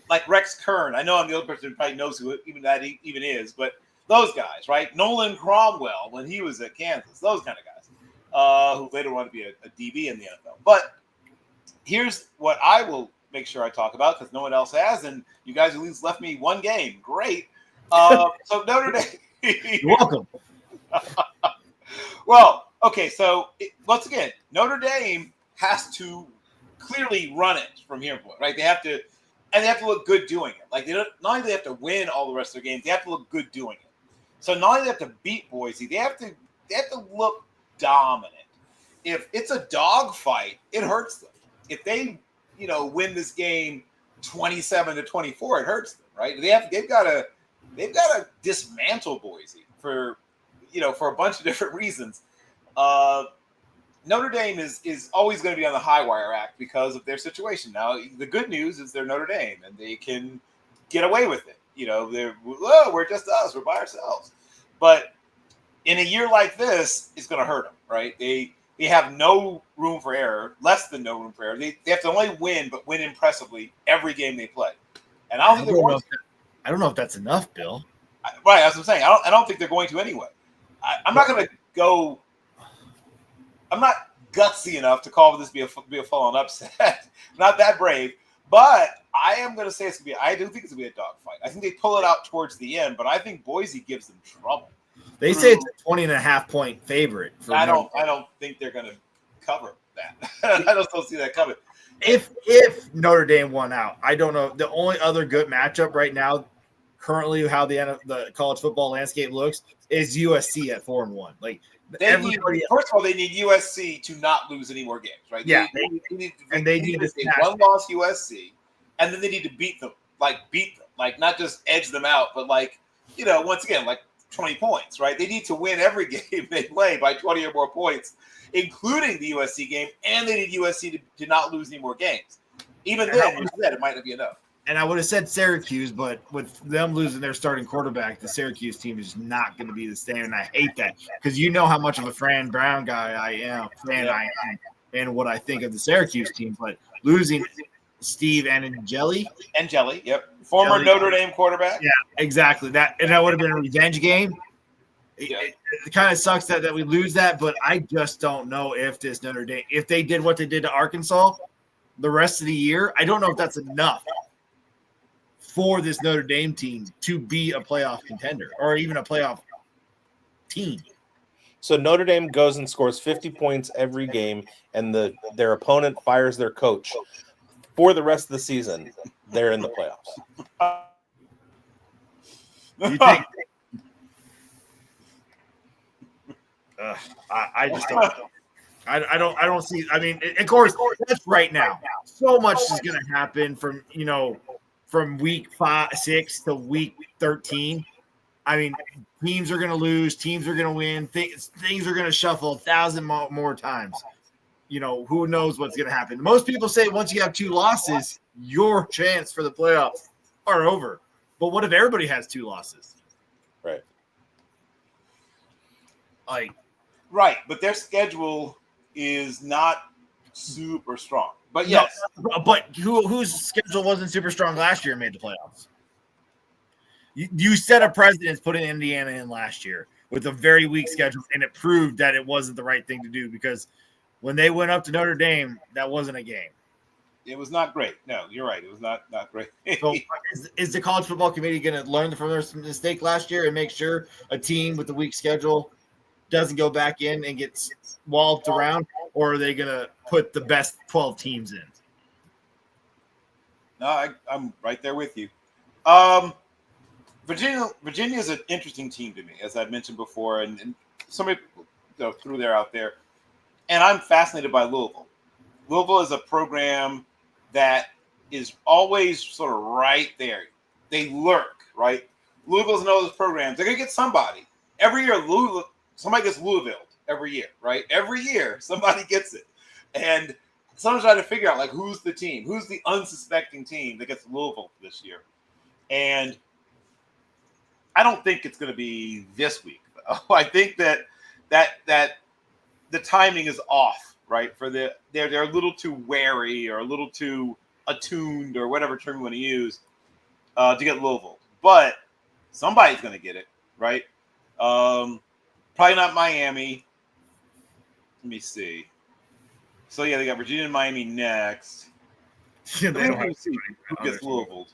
S1: like Rex Kern. I know I'm the only person who probably knows who even is, but those guys, right? Nolan Cromwell when he was at Kansas, those kind of guys who later wanted to be a DB in the NFL, but. Here's what I will make sure I talk about because no one else has, and you guys at least left me one game. Great. So Notre Dame.
S3: You're welcome.
S1: Well, okay. So once again, Notre Dame has to clearly run it from here forward, right? They have to look good doing it. Like not only do they have to win all the rest of their games, they have to look good doing it. So not only do they have to beat Boise, they have to look dominant. If it's a dogfight, it hurts them. If they, win this game 27-24, it hurts them, right? They've got to dismantle Boise for a bunch of different reasons. Notre Dame is always going to be on the high wire act because of their situation. Now, the good news is they're Notre Dame and they can get away with it. We're just us, we're by ourselves. But in a year like this, it's going to hurt them, right? They have no room for error, less than no room for error. They have to only win, but win impressively every game they play. And I
S3: don't know if that's enough, Bill.
S1: Right, that's what I'm saying. I don't think they're going to anyway. I'm not going to go. I'm not gutsy enough to call this be a full-on upset. Not that brave, but I am going to say I do think it's going to be a dogfight. I think they pull it out towards the end, but I think Boise gives them trouble.
S3: They say it's a 20.5-point favorite.
S1: I don't think they're going to cover that. I just don't see that coming.
S3: If Notre Dame won out, I don't know. The only other good matchup right now, currently how the college football landscape looks, is USC at 4-1. Like
S1: first of all, they need USC to not lose any more games, right?
S3: Yeah,
S1: they need to take one loss USC, and then they need to beat them, like not just edge them out, but once again, like 20 points, right? They need to win every game they play by 20 or more points, including the USC game, and they need USC to not lose any more games. Even then, it might not be enough.
S3: And I would have said Syracuse, but with them losing their starting quarterback, the Syracuse team is not going to be the same, and I hate that because you know how much of a Fran Brown guy I am, and what I think of the Syracuse team. But losing Steve Angeli,
S1: yep, former Notre Dame quarterback.
S3: Yeah, exactly. That would have been a revenge game.
S1: Yeah.
S3: It kind of sucks that we lose that, but I just don't know if this Notre Dame, if they did what they did to Arkansas the rest of the year, I don't know if that's enough for this Notre Dame team to be a playoff contender or even a playoff team.
S2: So Notre Dame goes and scores 50 points every game, and their opponent fires their coach. For the rest of the season, they're in the playoffs.
S3: You think? I just don't know. I don't see. I mean, of course, that's right now. So much is going to happen from week 6 to week 13. I mean, teams are going to lose, teams are going to win, things are going to shuffle 1,000 more times. Who knows what's going to happen. Most people say once you have 2 losses, your chance for the playoffs are over. But what if everybody has 2 losses?
S2: Right.
S1: Right, but their schedule is not super strong. But yes.
S3: No, but whose schedule wasn't super strong last year and made the playoffs? You set a precedent putting Indiana in last year with a very weak schedule, and it proved that it wasn't the right thing to do because when they went up to Notre Dame, that wasn't a game.
S1: It was not great. No, you're right. It was not great.
S3: So is the college football committee going to learn from their mistake last year and make sure a team with a weak schedule doesn't go back in and get walloped around, or are they going to put the best 12 teams in?
S1: No, I'm right there with you. Virginia is an interesting team to me, as I've mentioned before, and somebody threw there out there. And I'm fascinated by Louisville. Louisville is a program that is always sort of right there. They lurk, right? Louisville's one of those programs. They're going to get somebody. Every year, somebody gets Louisville every year, right? Every year, somebody gets it. And someone's trying to figure out, like, who's the team? Who's the unsuspecting team that gets Louisville this year? And I don't think it's going to be this week, though. I think that the timing is off, right? They're a little too wary or a little too attuned or whatever term you want to use to get Louisville. But somebody's going to get it, right? Probably not Miami. Let me see. So, yeah, they got Virginia and Miami next.
S3: Yeah, they don't
S1: Who
S3: have
S1: gets Louisville?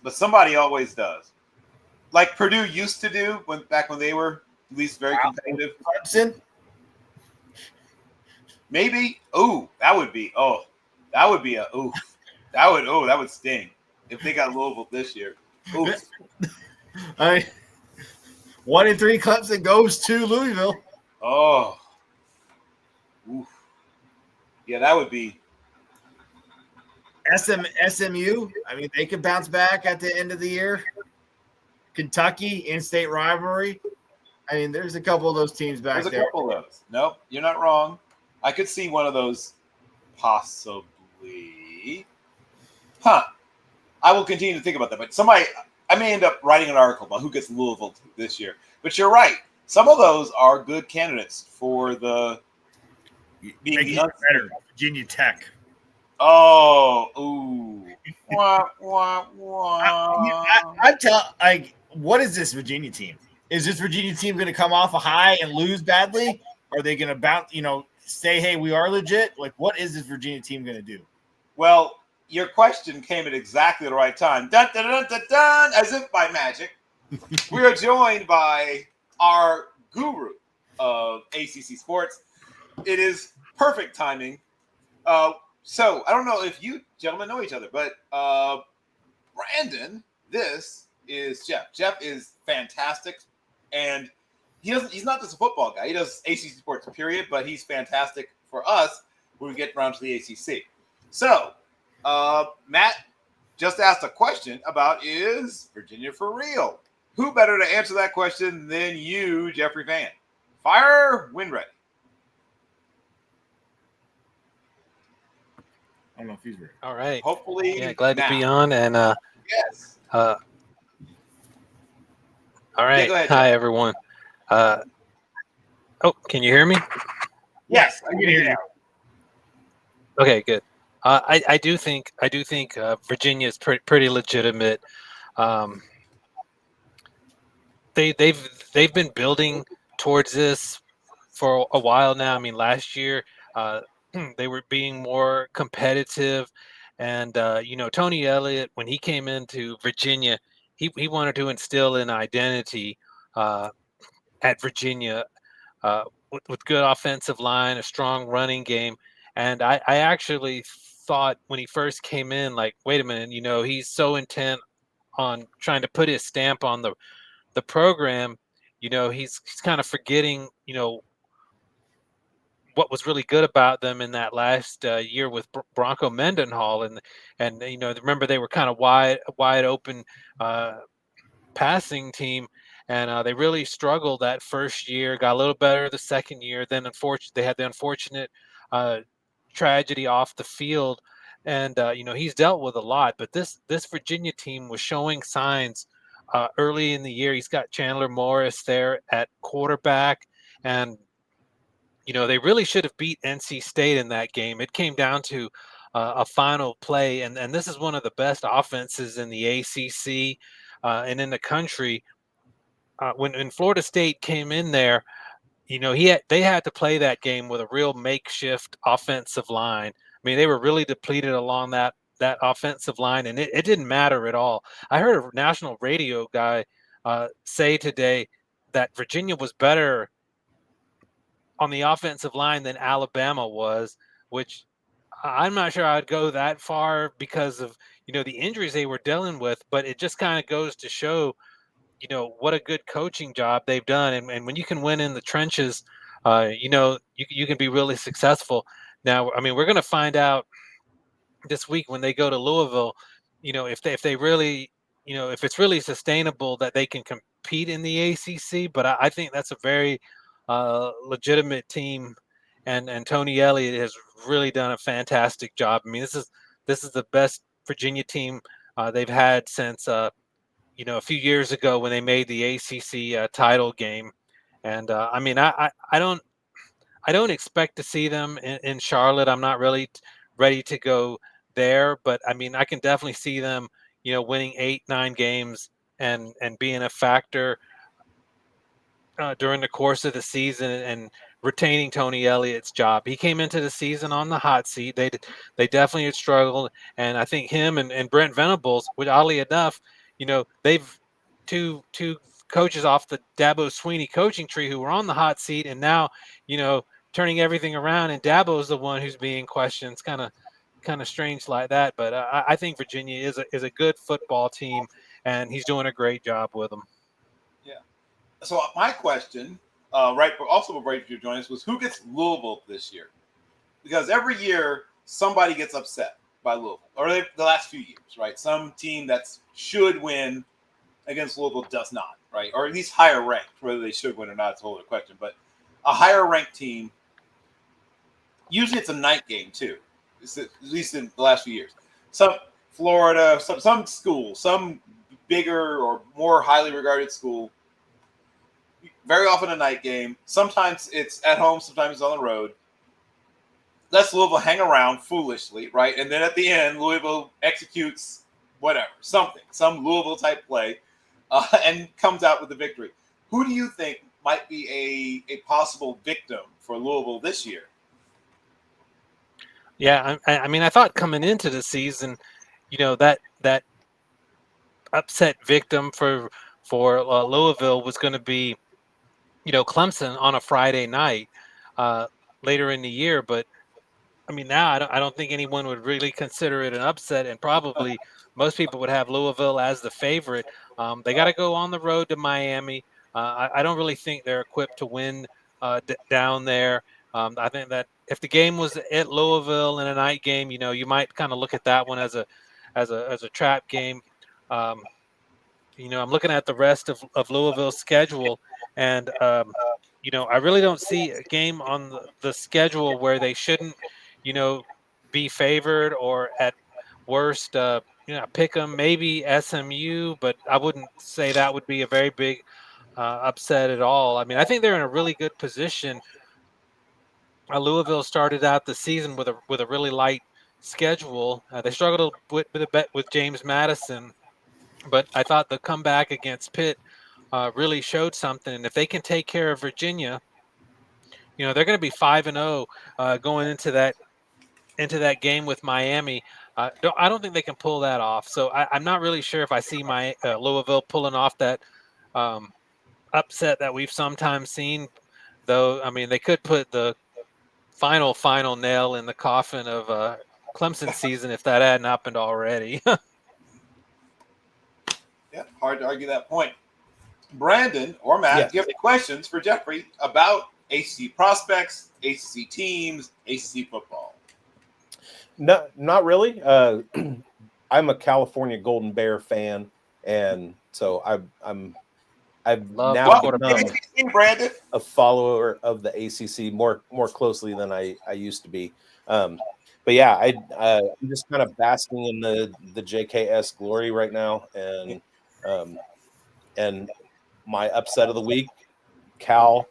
S1: But somebody always does. Like Purdue used to do back when they were at least very competitive.
S3: Clemson?
S1: Maybe. That would sting if they got Louisville this year. Ooh.
S3: 1-3 Clemson goes to Louisville.
S1: Oh. Oof. Yeah, that would be.
S3: SMU, I mean, they could bounce back at the end of the year. Kentucky, in-state rivalry. I mean, there's a couple of those teams back there.
S1: There's a couple of those. Nope, you're not wrong. I could see one of those possibly. I will continue to think about that. But I may end up writing an article about who gets Louisville this year. But you're right. Some of those are good candidates for the being the
S3: better. Virginia Tech.
S1: Oh, ooh. Wah, wah, wah.
S3: What is this Virginia team? Is this Virginia team going to come off a high and lose badly? Are they going to say, hey, we are legit? Like, what is this Virginia team going to do?
S1: Well, your question came at exactly the right time. Dun, dun, dun, dun, dun, as if by magic. We are joined by our guru of ACC sports. It is perfect timing. So I don't know if you gentlemen know each other, but Brandon, this is Jeff. Jeff is fantastic, and he's not just a football guy. He does ACC sports, period, but he's fantastic for us when we get around to the ACC. So Matt just asked a question about, is Virginia for real? Who better to answer that question than you, Jeffrey Van? Fire when ready.
S3: I don't know if he's ready.
S4: All right.
S1: Hopefully.
S4: Yeah, glad to be on. And
S1: yes.
S4: All right.
S1: Go ahead,
S4: Hi, everyone. Can you hear me?
S1: Yes, I can hear you.
S4: Okay, good. I do think Virginia is pretty legitimate. They've been building towards this for a while now. I mean, last year they were being more competitive, and Tony Elliott, when he came into Virginia, he wanted to instill an identity at Virginia with good offensive line, a strong running game. And I actually thought when he first came in, like, wait a minute, he's so intent on trying to put his stamp on the program, he's kind of forgetting, what was really good about them in that last year with Bronco Mendenhall, and remember they were kind of wide open passing team, and they really struggled that first year. Got a little better the second year. Then they had the unfortunate tragedy off the field, and he's dealt with a lot. But this Virginia team was showing signs early in the year. He's got Chandler Morris there at quarterback, and they really should have beat NC State in that game. It came down to a final play, and this is one of the best offenses in the ACC. and in the country. When Florida State came in there, they had to play that game with a real makeshift offensive line. I mean, they were really depleted along that offensive line, and it didn't matter at all. I heard a national radio guy say today that Virginia was better on the offensive line than Alabama was, which I'm not sure I'd go that far because of the injuries they were dealing with, but it just kind of goes to show what a good coaching job they've done. And when you can win in the trenches, you can be really successful. Now, I mean, we're going to find out this week when they go to Louisville, if they really, if it's really sustainable that they can compete in the ACC. But I think that's a very legitimate team. And Tony Elliott has really done a fantastic job. I mean, this is the best Virginia team they've had since a few years ago when they made the ACC title game. And I mean, I don't expect to see them in Charlotte. I'm not really ready to go there, but I mean, I can definitely see them, winning 8-9 games and being a factor during the course of the season and retaining Tony Elliott's job. He came into the season on the hot seat. They definitely had struggled, and I think him and Brent Venables, which oddly enough, they've two coaches off the Dabo Sweeney coaching tree who were on the hot seat, and now turning everything around, and Dabo's the one who's being questioned. It's kind of strange like that, but I think Virginia is a good football team, and he's doing a great job with them.
S1: Yeah. So my question, also before you join us, was who gets Louisville this year? Because every year somebody gets upset by Louisville, or the last few years, right? Some team that should win against Louisville does not, right? Or at least higher ranked. Whether they should win or not is a whole other question. But a higher ranked team, usually it's a night game too, at least in the last few years. Some Florida, some school, some bigger or more highly regarded school, very often a night game. Sometimes it's at home, sometimes it's on the road. Lets Louisville hang around foolishly, right? And then at the end, Louisville executes some Louisville type play, and comes out with the victory. Who do you think might be a possible victim for Louisville this year?
S4: Yeah, I mean, I thought coming into the season, that upset victim for Louisville was going to be, Clemson on a Friday night later in the year. But I mean, now I don't think anyone would really consider it an upset, and probably most people would have Louisville as the favorite. They got to go on the road to Miami. I don't really think they're equipped to win down there. I think that if the game was at Louisville in a night game, you might kind of look at that one as a trap game. I'm looking at the rest of Louisville's schedule, and I really don't see a game on the schedule where they shouldn't, be favored, or at worst, pick them, maybe SMU, but I wouldn't say that would be a very big upset at all. I mean, I think they're in a really good position. Louisville started out the season with a really light schedule. They struggled with James Madison, but I thought the comeback against Pitt really showed something. And if they can take care of Virginia, they're going to be 5-0 going into that game with Miami. I don't think they can pull that off. So I'm not really sure if I see my Louisville pulling off that upset that we've sometimes seen. Though, I mean, they could put the final nail in the coffin of Clemson season if that hadn't happened already.
S1: Yeah, hard to argue that point. Brandon or Matt,
S2: Yes.
S1: Do you have any questions for Jeffrey about ACC prospects, ACC teams, ACC football?
S2: No, not really. I'm a California Golden Bear fan, and so I've
S4: Love
S2: now
S4: Welcome to
S2: become
S1: ACC, Brandon.
S2: a follower of the ACC more closely than I used to be. But yeah, I'm just kind of basking in the JKS glory right now, and my upset of the week, Cal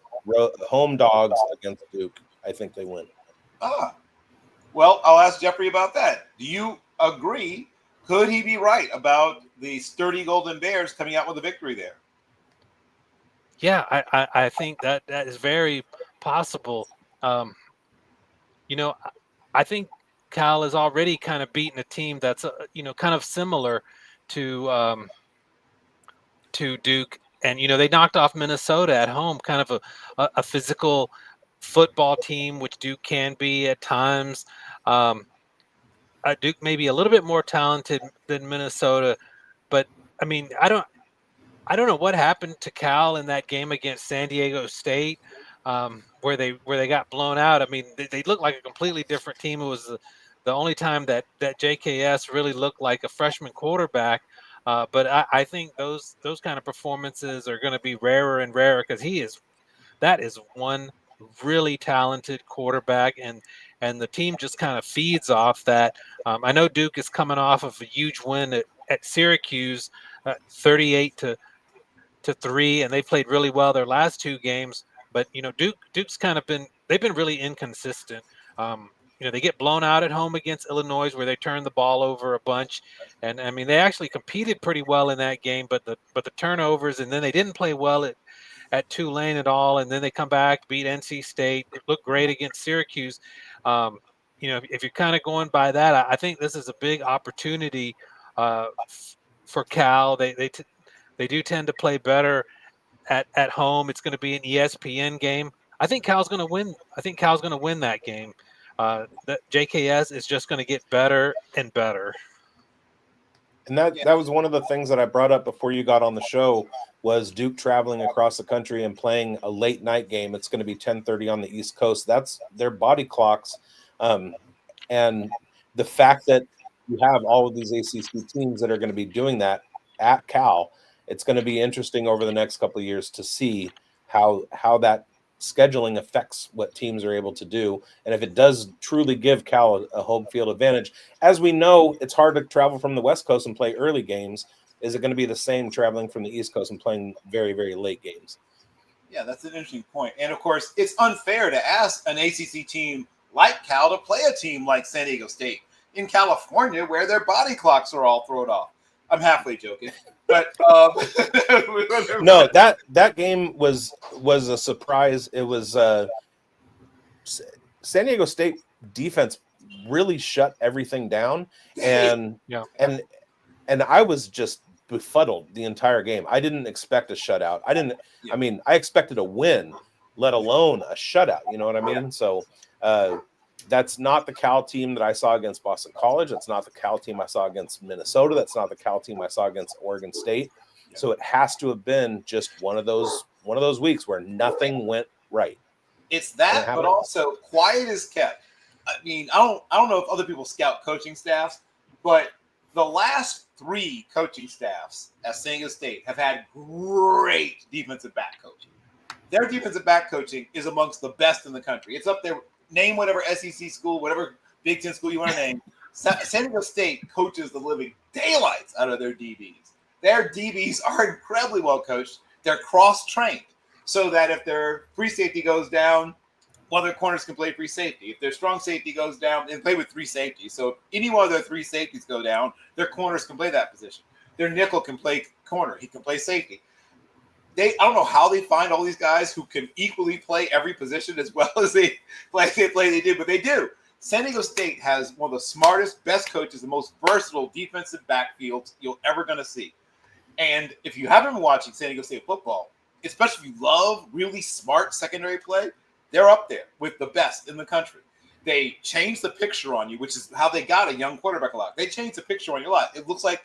S2: home dogs against Duke. I think they win.
S1: Well, I'll ask Jeffrey about that. Do you agree? Could he be right about the sturdy Golden Bears coming out with a victory there.
S4: Yeah, I think that is very possible. You know, I think Cal has already kind of beaten a team that's kind of similar to Duke, and they knocked off Minnesota at home, kind of a physical football team, which Duke can be at times. Duke may be a little bit more talented than Minnesota, but I mean, I don't know what happened to Cal in that game against San Diego State, where they got blown out. I mean, they looked like a completely different team. It was the only time that JKS really looked like a freshman quarterback. But I think those kind of performances are going to be rarer and rarer because that is one really talented quarterback, and the team just kind of feeds off that. I know Duke is coming off of a huge win at Syracuse, 38-3, and they played really well their last two games. But Duke's kind of they've been really inconsistent. They get blown out at home against Illinois, where they turn the ball over a bunch, and I mean they actually competed pretty well in that game, but the turnovers, and then they didn't play well at Tulane at all, and then they come back, beat NC State, look great against Syracuse. If you're kind of going by that, I think this is a big opportunity for Cal. They do tend to play better at home. It's going to be an ESPN game. I think Cal's going to win. I think Cal's going to win that game. The JKS is just going to get better and better.
S2: And that was one of the things that I brought up before you got on the show was Duke traveling across the country and playing a late night game. It's going to be 10:30 on the East Coast. That's their body clocks. And the fact that you have all of these ACC teams that are going to be doing that at Cal, it's going to be interesting over the next couple of years to see how that scheduling affects what teams are able to do. And if it does truly give Cal a home field advantage, as we know, it's hard to travel from the West Coast and play early games. Is it going to be the same traveling from the East Coast and playing very, very late games?
S1: Yeah, that's an interesting point. And of course, it's unfair to ask an ACC team like Cal to play a team like San Diego State in California, where their body clocks are all thrown off. I'm halfway joking, but
S2: no, that game was a surprise. It was San Diego State defense really shut everything down, and and I was just befuddled the entire game. I didn't expect a shutout. I mean, I expected a win, let alone a shutout. You know what I mean? So that's not the Cal team that I saw against Boston College. That's not the Cal team I saw against Minnesota. That's not the Cal team I saw against Oregon State. So it has to have been just one of those weeks where nothing went right.
S1: It's that, but also quiet is kept. I mean, I don't know if other people scout coaching staffs, but the last 3 coaching staffs at San Diego State have had great defensive back coaching. Their defensive back coaching is amongst the best in the country. It's up there. Name whatever SEC school, whatever Big Ten school you want to name. San Diego State coaches the living daylights out of their DBs. Their DBs are incredibly well coached. They're cross-trained so that if their free safety goes down, one of their corners can play free safety. If their strong safety goes down, they play with 3 safeties. So if any one of their 3 safeties go down, their corners can play that position. Their nickel can play corner. He can play safety. I don't know how they find all these guys who can equally play every position as well as they do, but they do. San Diego State has one of the smartest, best coaches, the most versatile defensive backfields you're ever going to see. And if you haven't been watching San Diego State football, especially if you love really smart secondary play, they're up there with the best in the country. They change the picture on you, which is how they got a young quarterback a lot. They change the picture on you a lot. It looks like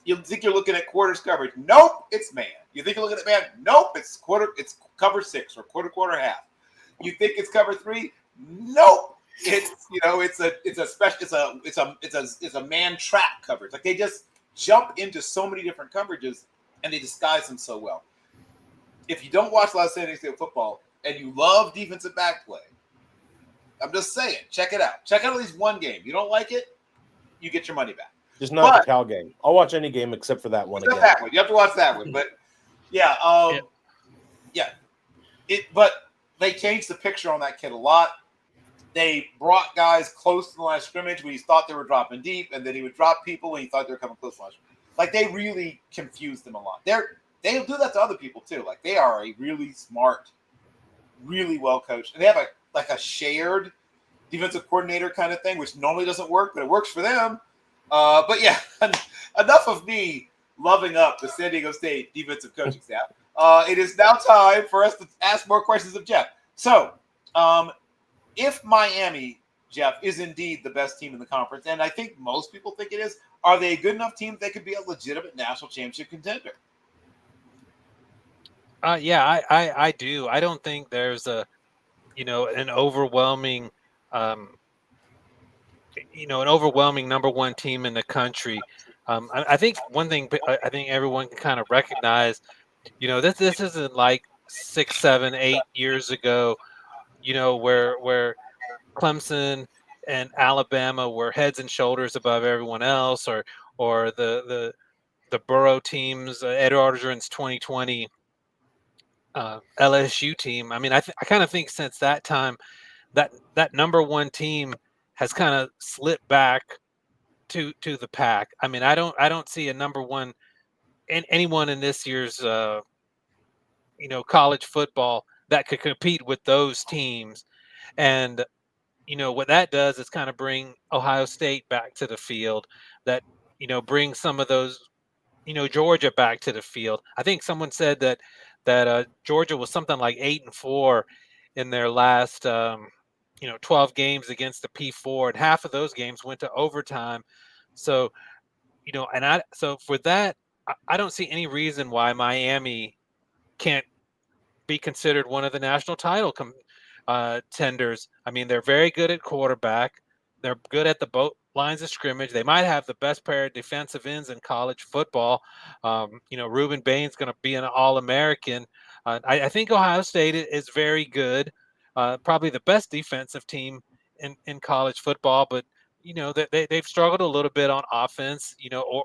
S1: you think you're looking at quarters coverage. Nope, it's man. You think you're looking at man. Nope, it's cover 6 or quarter half. You think it's cover 3. Nope, it's a man trap coverage. Like they just jump into so many different coverages and they disguise them so well. If you don't watch a lot of San Diego State football and you love defensive back play, I'm just saying, check it out. Check out at least one game. You don't like it, you get your money back.
S2: Just not the Cal game. I'll watch any game except for that one again.
S1: That one. You have to watch that one. But but they changed the picture on that kid a lot. They brought guys close to the line of scrimmage when he thought they were dropping deep, and then he would drop people when he thought they were coming close to the line of scrimmage. Like they really confuse them a lot. They'll do that to other people too. Like they are a really smart, really well coached, and they have a shared defensive coordinator kind of thing, which normally doesn't work, but it works for them. But yeah, enough of me loving up the San Diego State defensive coaching staff. It is now time for us to ask more questions of Jeff. So, if Miami, Jeff, is indeed the best team in the conference, and I think most people think it is, are they a good enough team that they could be a legitimate national championship contender?
S4: Yeah, I do. I don't think there's an overwhelming um, an overwhelming number one team in the country. I think one thing I think everyone can kind of recognize, this isn't like 6, 7, 8 years ago, where Clemson and Alabama were heads and shoulders above everyone else, or the Burrow teams, Ed Orgeron's 2020 LSU team. I mean, I kind of think since that time that number one team has kind of slipped back to the pack. I mean, I don't see a number one anyone in this year's college football that could compete with those teams. And what that does is kind of bring Ohio State back to the field. That bring some of those Georgia back to the field. I think someone said that Georgia was something like 8-4 in their last 12 games against the P4, and half of those games went to overtime. So so for that, I don't see any reason why Miami can't be considered one of the national title tenders. I mean, they're very good at quarterback. They're good at the both lines of scrimmage. They might have the best pair of defensive ends in college football. Reuben Bain's going to be an All-American. I think Ohio State is very good, probably the best defensive team in college football, but they've struggled a little bit on offense.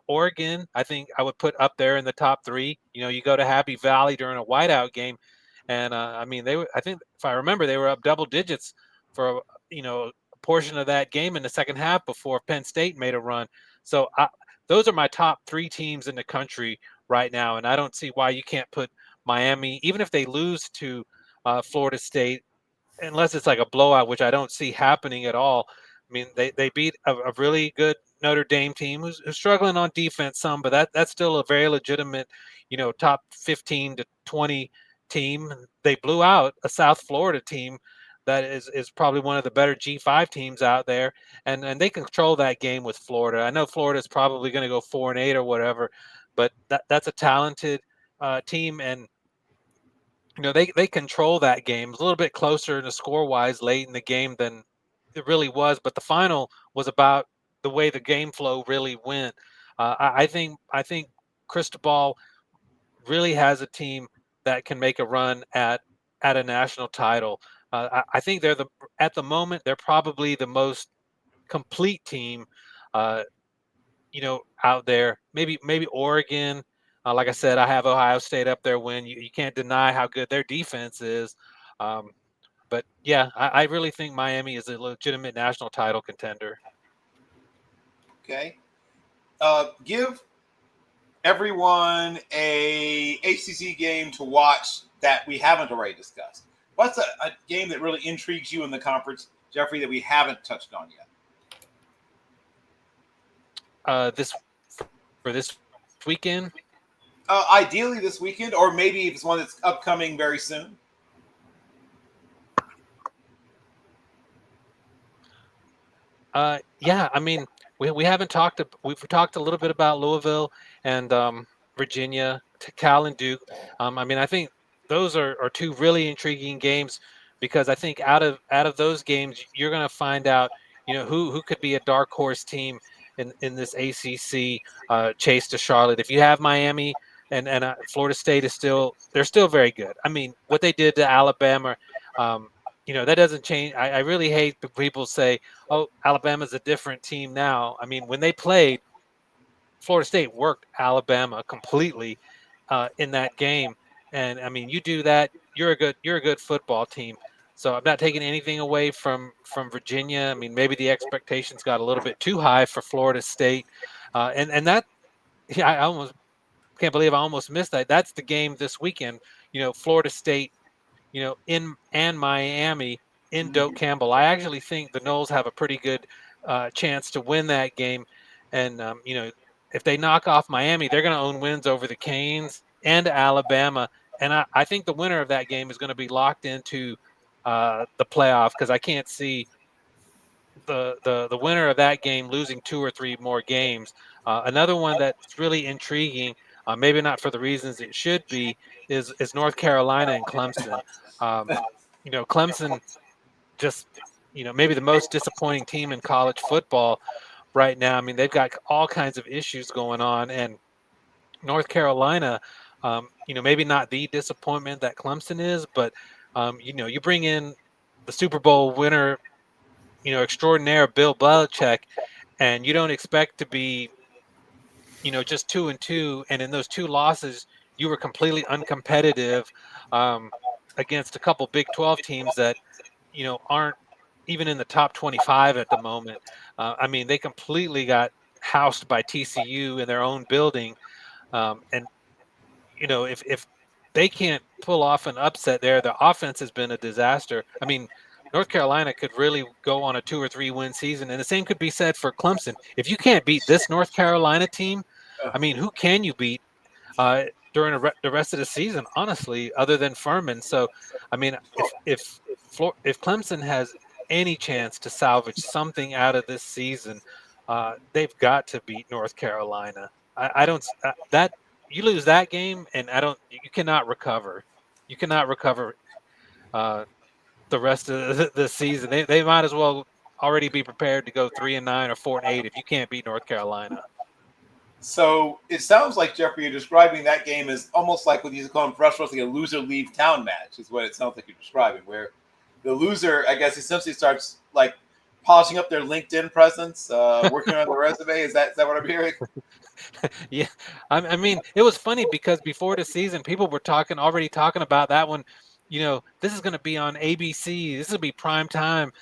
S4: Oregon, I think I would put up there in the top 3. You go to Happy Valley during a whiteout game, and I mean I think if I remember, they were up double digits for a portion of that game in the second half before Penn State made a run. So those are my top 3 teams in the country right now, and I don't see why you can't put Miami, even if they lose to Florida State, unless it's like a blowout, which I don't see happening at all. I mean, they beat a really good Notre Dame team who's struggling on defense some, but that's still a very legitimate, top 15 to 20 team. They blew out a South Florida team that is probably one of the better G5 teams out there, and they control that game with Florida. I know Florida's probably going to go 4-8 or whatever, but that's a talented team, and they control that game. It was a little bit closer in the score-wise late in the game than it really was, but the final was about the way the game flow really went. I think Cristobal really has a team that can make a run at a national title. I think at the moment they're probably the most complete team, out there. Maybe Oregon. Like I said, I have Ohio State up there. When you can't deny how good their defense is. But yeah, I really think Miami is a legitimate national title contender.
S1: Okay. Give everyone a ACC game to watch that we haven't already discussed. What's a game that really intrigues you in the conference, Jeffrey, that we haven't touched on yet?
S4: For this weekend?
S1: Ideally this weekend, or maybe if it's one that's upcoming very soon.
S4: Yeah, I mean, we haven't talked. We've talked a little bit about Louisville and Virginia, Cal and Duke. I mean, I think those are 2 really intriguing games, because I think out of those games you're going to find out who could be a dark horse team in this ACC chase to Charlotte. If you have Miami and Florida State they're still very good. I mean, what they did to Alabama. That doesn't change. I really hate when people say, "Oh, Alabama's a different team now." I mean, when they played, Florida State worked Alabama completely in that game, and I mean, you do that, you're a good football team. So I'm not taking anything away from Virginia. I mean, maybe the expectations got a little bit too high for Florida State, and that Yeah, I almost can't believe I almost missed that. That's the game this weekend. Florida State, in and Miami in Doak Campbell. I actually think the Noles have a pretty good chance to win that game. And, if they knock off Miami, they're going to own wins over the Canes and Alabama. And I think the winner of that game is going to be locked into the playoff, because I can't see the winner of that game losing 2 or 3 more games. Another one that's really intriguing, maybe not for the reasons it should be, is North Carolina and Clemson. Clemson just maybe the most disappointing team in college football right now. I mean, they've got all kinds of issues going on, and North Carolina, maybe not the disappointment that Clemson is, but you bring in the Super Bowl winner, extraordinaire Bill Belichick, and you don't expect to be, just 2-2, and in those 2 losses, you were completely uncompetitive against a couple Big 12 teams that, aren't even in the top 25 at the moment. I mean, they completely got housed by TCU in their own building, and if they can't pull off an upset there, the offense has been a disaster. I mean, North Carolina could really go on a 2 or 3 win season, and the same could be said for Clemson. If you can't beat this North Carolina team, I mean, who can you beat uh, during the rest of the season? Honestly, other than Furman. So, I mean, if Clemson has any chance to salvage something out of this season, they've got to beat North Carolina. I don't that you lose that game, and you cannot recover. You cannot recover uh, the rest of the season. They might as well already be prepared to go 3-9 or 4-8 if you can't beat North Carolina.
S1: So it sounds like, Jeffrey, you're describing that game as almost like what you call in professional wrestling a loser leave town match, is what it sounds like you're describing, where the loser, I guess, essentially starts like polishing up their LinkedIn presence, working on the resume. Is that what I'm hearing?
S4: Yeah, I mean, it was funny because before the season, people were already talking about that one. This is going to be on ABC. This will be prime time.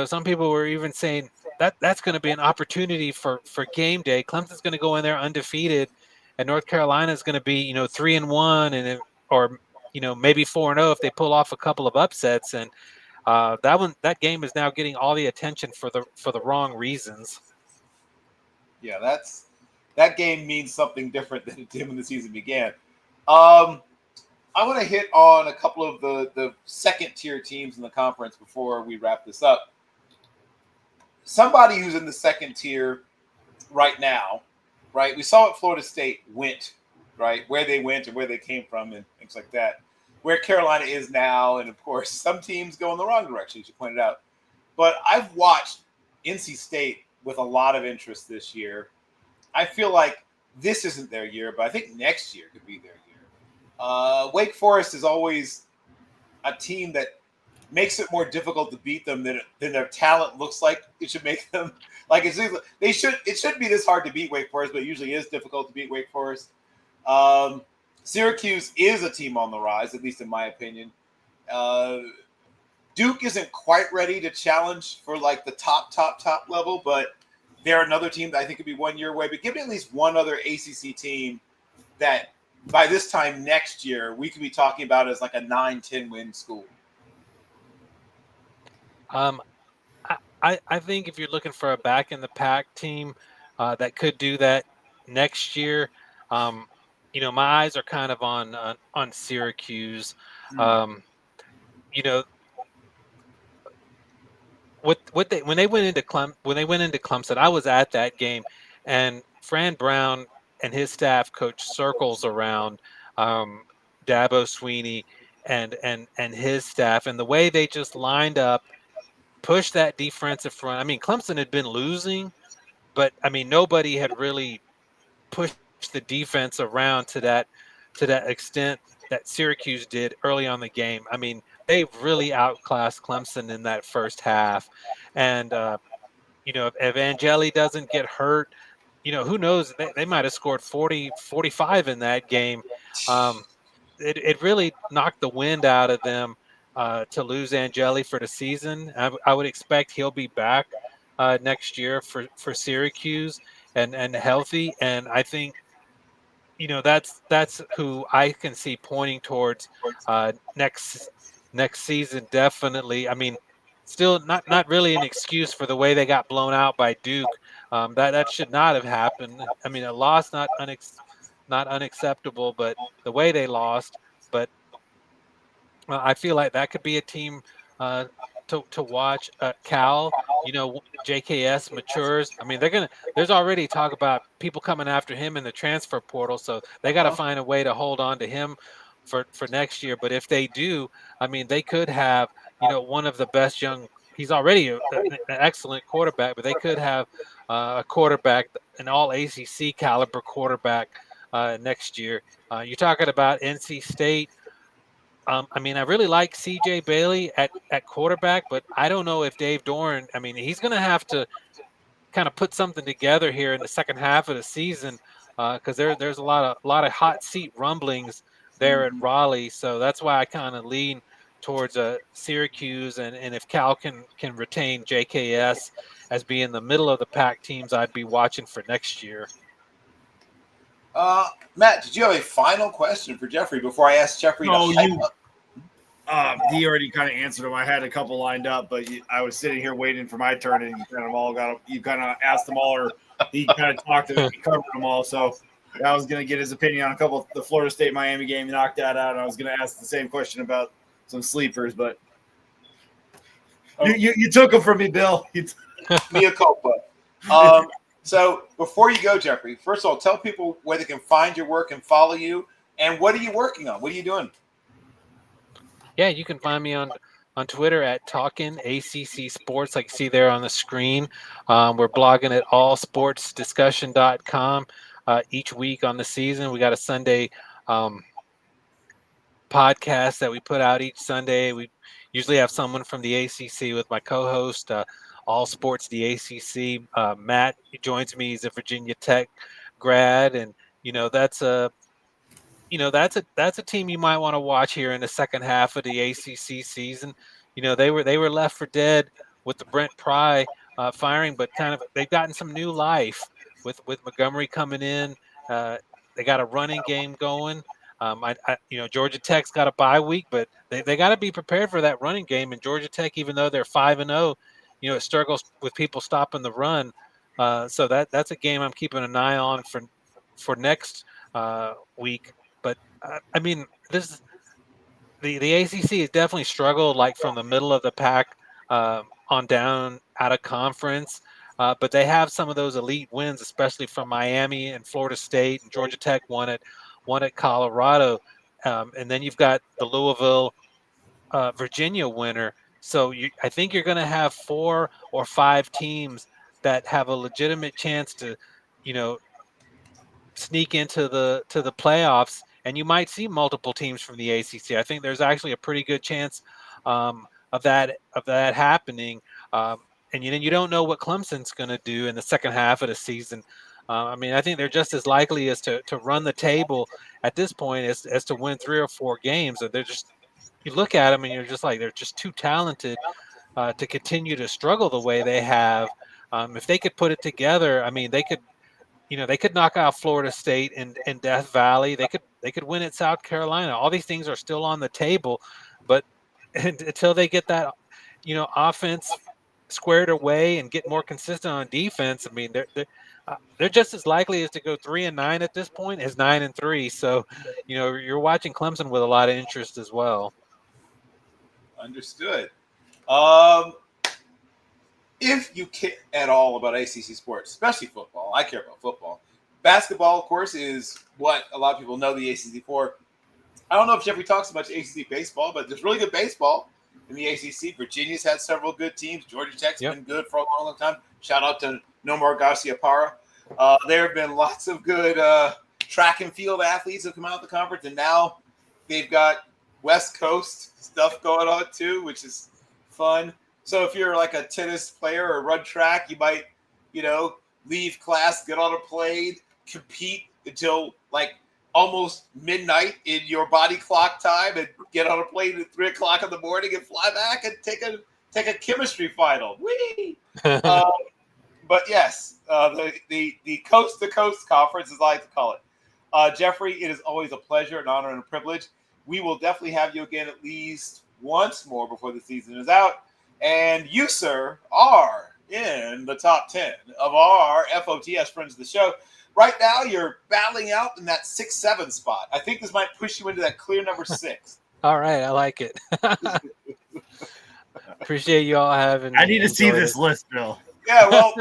S4: Some people were even saying that's going to be an opportunity for game day. Clemson's going to go in there undefeated, and North Carolina is going to be 3-1, or maybe 4-0 if they pull off a couple of upsets. And that game is now getting all the attention for the wrong reasons.
S1: Yeah, that game means something different than it did when the season began. I want to hit on a couple of the second tier teams in the conference before we wrap this up. Somebody who's in the second tier right now, right? We saw what Florida State went, right? Where they went and where they came from and things like that. Where Carolina is now, and of course, some teams go in the wrong direction, as you pointed out. But I've watched NC State with a lot of interest this year. I feel like this isn't their year, but I think next year could be their year. Wake Forest is always a team that makes it more difficult to beat them than their talent looks like it should make them. Like it should be this hard to beat Wake Forest, but it usually is difficult to beat Wake Forest. Syracuse is a team on the rise, at least in my opinion. Duke isn't quite ready to challenge for like the top level, but they're another team that I think could be 1 year away. But give me at least one other ACC team that by this time next year we could be talking about as like a 9-10 win school.
S4: I think if you're looking for a back in the pack team that could do that next year, my eyes are kind of on Syracuse. You know, when they went into Clemson, I was at that game, and Fran Brown and his staff coached circles around Dabo Sweeney and his staff, and the way they just lined up, pushed that defensive front. I mean, Clemson had been losing, but I mean, nobody had really pushed the defense around to that extent that Syracuse did early on the game. I mean, they really outclassed Clemson in that first half, and if Angeli doesn't get hurt, who knows? They might have scored 40, 45 in that game. It really knocked the wind out of them to lose Angeli for the season. I would expect he'll be back next year for Syracuse and healthy. And I think that's who I can see pointing towards next season. Definitely. I mean, still not really an excuse for the way they got blown out by Duke. That should not have happened. I mean, a loss not unacceptable, but the way they lost. But I feel like that could be a team uh, to watch. Cal, JKS matures. I mean, There's already talk about people coming after him in the transfer portal, so they got to find a way to hold on to him for next year. But if they do, I mean, they could have one of the best young. He's already an excellent quarterback, but they could have a quarterback, an all ACC caliber quarterback next year. You're talking about NC State. I mean, I really like CJ Bailey at quarterback, but I don't know if Dave Doran, I mean, he's going to have to kind of put something together here in the second half of the season because there's a lot of hot seat rumblings there at Raleigh. So that's why I kind of lean towards Syracuse. And if Cal can retain JKS as being the middle of the pack teams, I'd be watching for next year.
S1: Matt, did you have a final question for Jeffrey before I ask Jeffrey to hype up?
S3: He already kind of answered them. I had a couple lined up, but I was sitting here waiting for my turn, and you kind of asked them all, or he kind of talked to them, he covered them all. So I was going to get his opinion on a couple of the Florida State Miami game. He knocked that out, and I was going to ask the same question about some sleepers, but you took them from me, Bill.
S1: Mea culpa. So before you go, Jeffrey, first of all, tell people where they can find your work and follow you, and what are you working on? What are you doing?
S4: Yeah, you can find me on Twitter at Talkin' ACC Sports, like you see there on the screen. We're blogging at allsportsdiscussion.com each week on the season. We got a Sunday podcast that we put out each Sunday. We usually have someone from the ACC with my co-host, All Sports the ACC. Matt joins me. He's a Virginia Tech grad, and that's a team you might want to watch here in the second half of the ACC season. They were left for dead with the Brent Pry firing, but kind of they've gotten some new life with Montgomery coming in. They got a running game going. Georgia Tech's got a bye week, but they got to be prepared for that running game. And Georgia Tech, even though they're 5-0, it struggles with people stopping the run. So that's a game I'm keeping an eye on for next week. But I mean, the ACC has definitely struggled, like from the middle of the pack on down out of conference. But they have some of those elite wins, especially from Miami and Florida State, and Georgia Tech won at Colorado. And then you've got the Louisville, Virginia winner. So I think you're going to have 4 or 5 teams that have a legitimate chance to, sneak into the playoffs, and you might see multiple teams from the ACC. I think there's actually a pretty good chance of that happening. And you don't know what Clemson's going to do in the second half of the season. I mean, I think they're just as likely as to run the table at this point as to win 3 or 4 games. They're just, you look at them and you're just like, they're just too talented to continue to struggle the way they have. If they could put it together, I mean, they could knock out Florida State in Death Valley. They could win at South Carolina. All these things are still on the table, but until they get that, offense squared away and get more consistent on defense, I mean, they're just as likely as to go 3-9 at this point as 9-3. So, you're watching Clemson with a lot of interest as well.
S1: Understood. If you care at all about ACC sports, especially football, I care about football. Basketball, of course, is what a lot of people know the ACC for. I don't know if Jeffrey talks about ACC baseball, but there's really good baseball in the ACC. Virginia's had several good teams. Georgia Tech's been good for a long, long time. Shout out to Nomar Garcia-Parra. There have been lots of good track and field athletes who come out of the conference, and now they've got West Coast stuff going on too, which is fun. So if you're like a tennis player or run track, you might, leave class, get on a plane, compete until like almost midnight in your body clock time, and get on a plane at 3:00 in the morning and fly back and take a chemistry final. Whee! But yes, the coast to coast conference, as I like to call it. Jeffrey, it is always a pleasure, an honor, and a privilege. We will definitely have you again at least once more before the season is out. And you, sir, are in the top 10 of our FOTS friends of the show. Right now, you're battling out in that 6-7 spot. I think this might push you into that clear number 6.
S4: All right, I like it. Appreciate you all having me.
S3: I need to see
S4: Enjoyed
S3: this
S4: it.
S3: list, Bill.
S1: Yeah, well,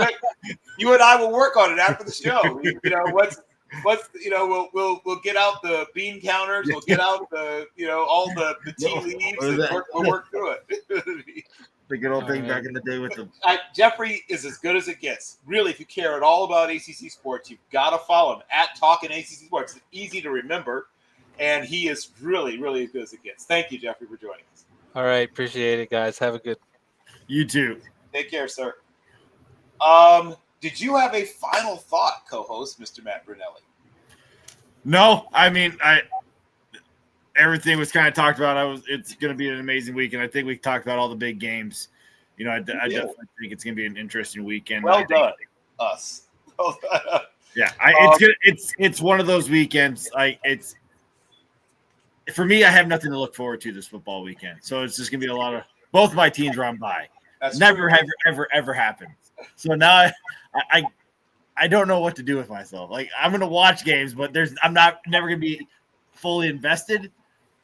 S1: you and I will work on it after the show. You know, we'll get out the bean counters. We'll get out the all the tea leaves and we'll work through it.
S3: The good old thing
S4: All
S3: back
S4: right.
S3: in the day with the
S1: Jeffrey is as good as it gets. Really, if you care at all about ACC sports, you've got to follow him at Talking ACC Sports. It's easy to remember, and he is really, really as good as it gets. Thank you, Jeffrey, for joining us.
S4: All right, appreciate it, guys. Have a good.
S3: you too.
S1: Take care, sir. Did you have a final thought, co-host Mr. Matt Brunelli?
S3: No, I mean, everything was kind of talked about. It's going to be an amazing week, and I think we talked about all the big games. You know, I definitely think it's going to be an interesting weekend.
S1: Well done, us.
S3: Yeah, it's one of those weekends. It's for me. I have nothing to look forward to this football weekend, so it's just going to be a lot of both my teams are on bye.
S1: That's
S3: Never
S1: true.
S3: ever happened. So now I don't know what to do with myself. Like I'm going to watch games, but I'm never going to be fully invested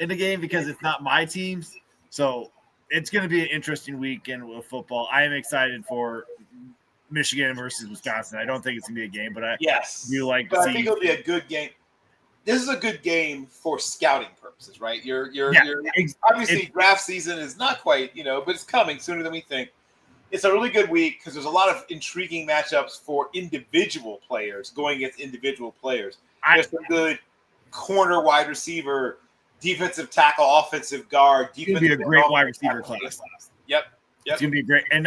S3: in the game because it's not my teams. So it's going to be an interesting weekend with football. I am excited for Michigan versus Wisconsin. I don't think it's going to be a game, but I do like to see.
S1: I think it'll be a good game. This is a good game for scouting purposes, right? Obviously draft season is not quite, but it's coming sooner than we think. It's a really good week because there's a lot of intriguing matchups for individual players going against individual players. There's some good corner, wide receiver, defensive tackle, offensive guard.
S3: It's going to be a great wide receiver class.
S1: Yep.
S3: It's going to be great. And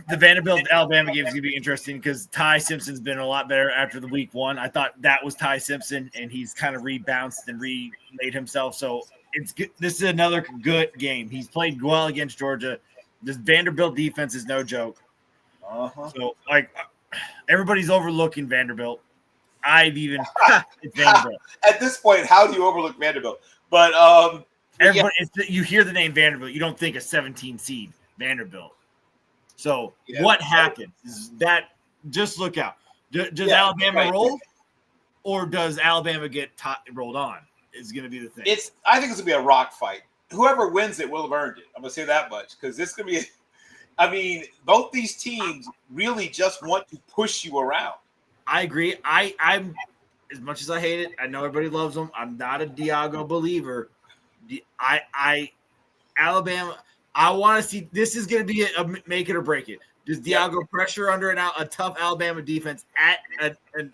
S3: the Vanderbilt Alabama game is going to be interesting because Ty Simpson's been a lot better after the week 1. I thought that was Ty Simpson, and he's kind of rebounced and remade himself. So it's good. This is another good game. He's played well against Georgia. This Vanderbilt defense is no joke. So everybody's overlooking Vanderbilt. It's Vanderbilt.
S1: At this point, how do you overlook Vanderbilt? But
S3: everybody, you hear the name Vanderbilt, you don't think a 17 seed Vanderbilt. So what happens is that just look out. Does Alabama roll, or does Alabama get rolled on? Is going to be the thing.
S1: I think it's going to be a rock fight. Whoever wins it will have earned it. I'm going to say that much because this is going to be. I mean, both these teams really just want to push you around.
S3: I agree. I'm as much as I hate it. I know everybody loves them. I'm not a Diago believer. Alabama. I want to see. This is going to be a make it or break it. Does Diago pressure under a tough Alabama defense at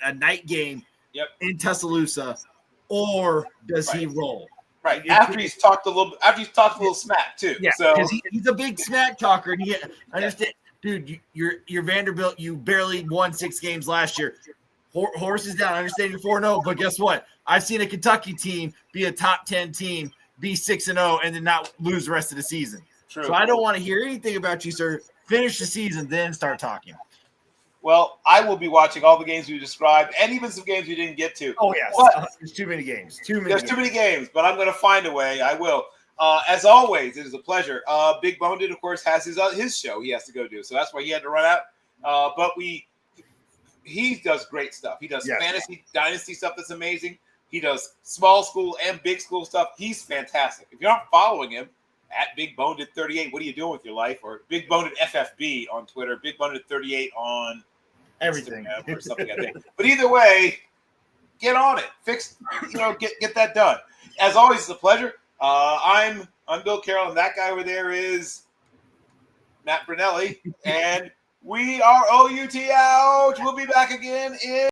S3: a night game in Tuscaloosa, or does he roll?
S1: Right after he's talked a little smack too.
S3: Yeah,
S1: so
S3: because he's a big smack talker, and I understand, dude. You're Vanderbilt. You barely won 6 games last year. Horse is down. I understand you're 4-0, but guess what? I've seen a Kentucky team be a top 10 team, be 6-0, and then not lose the rest of the season.
S1: True.
S3: So I don't want to hear anything about you, sir. Finish the season, then start talking.
S1: Well, I will be watching all the games we described and even some games we didn't get to.
S3: Oh, yes. There's too many games. Too many
S1: games, but I'm going to find a way. I will. As always, it is a pleasure. Big Boned, of course, has his show he has to go do, so that's why he had to run out. But he does great stuff. He does fantasy dynasty stuff that's amazing. He does small school and big school stuff. He's fantastic. If you're not following him, at Big Boned 38, what are you doing with your life? Or Big Boned FFB on Twitter, Big Boned 38 on
S3: everything
S1: or something like that. But either way, get on it. Get that done. As always, it's a pleasure. I'm Bill Carroll, and that guy over there is Matt Brunelli, and we are OUT out. We'll be back again in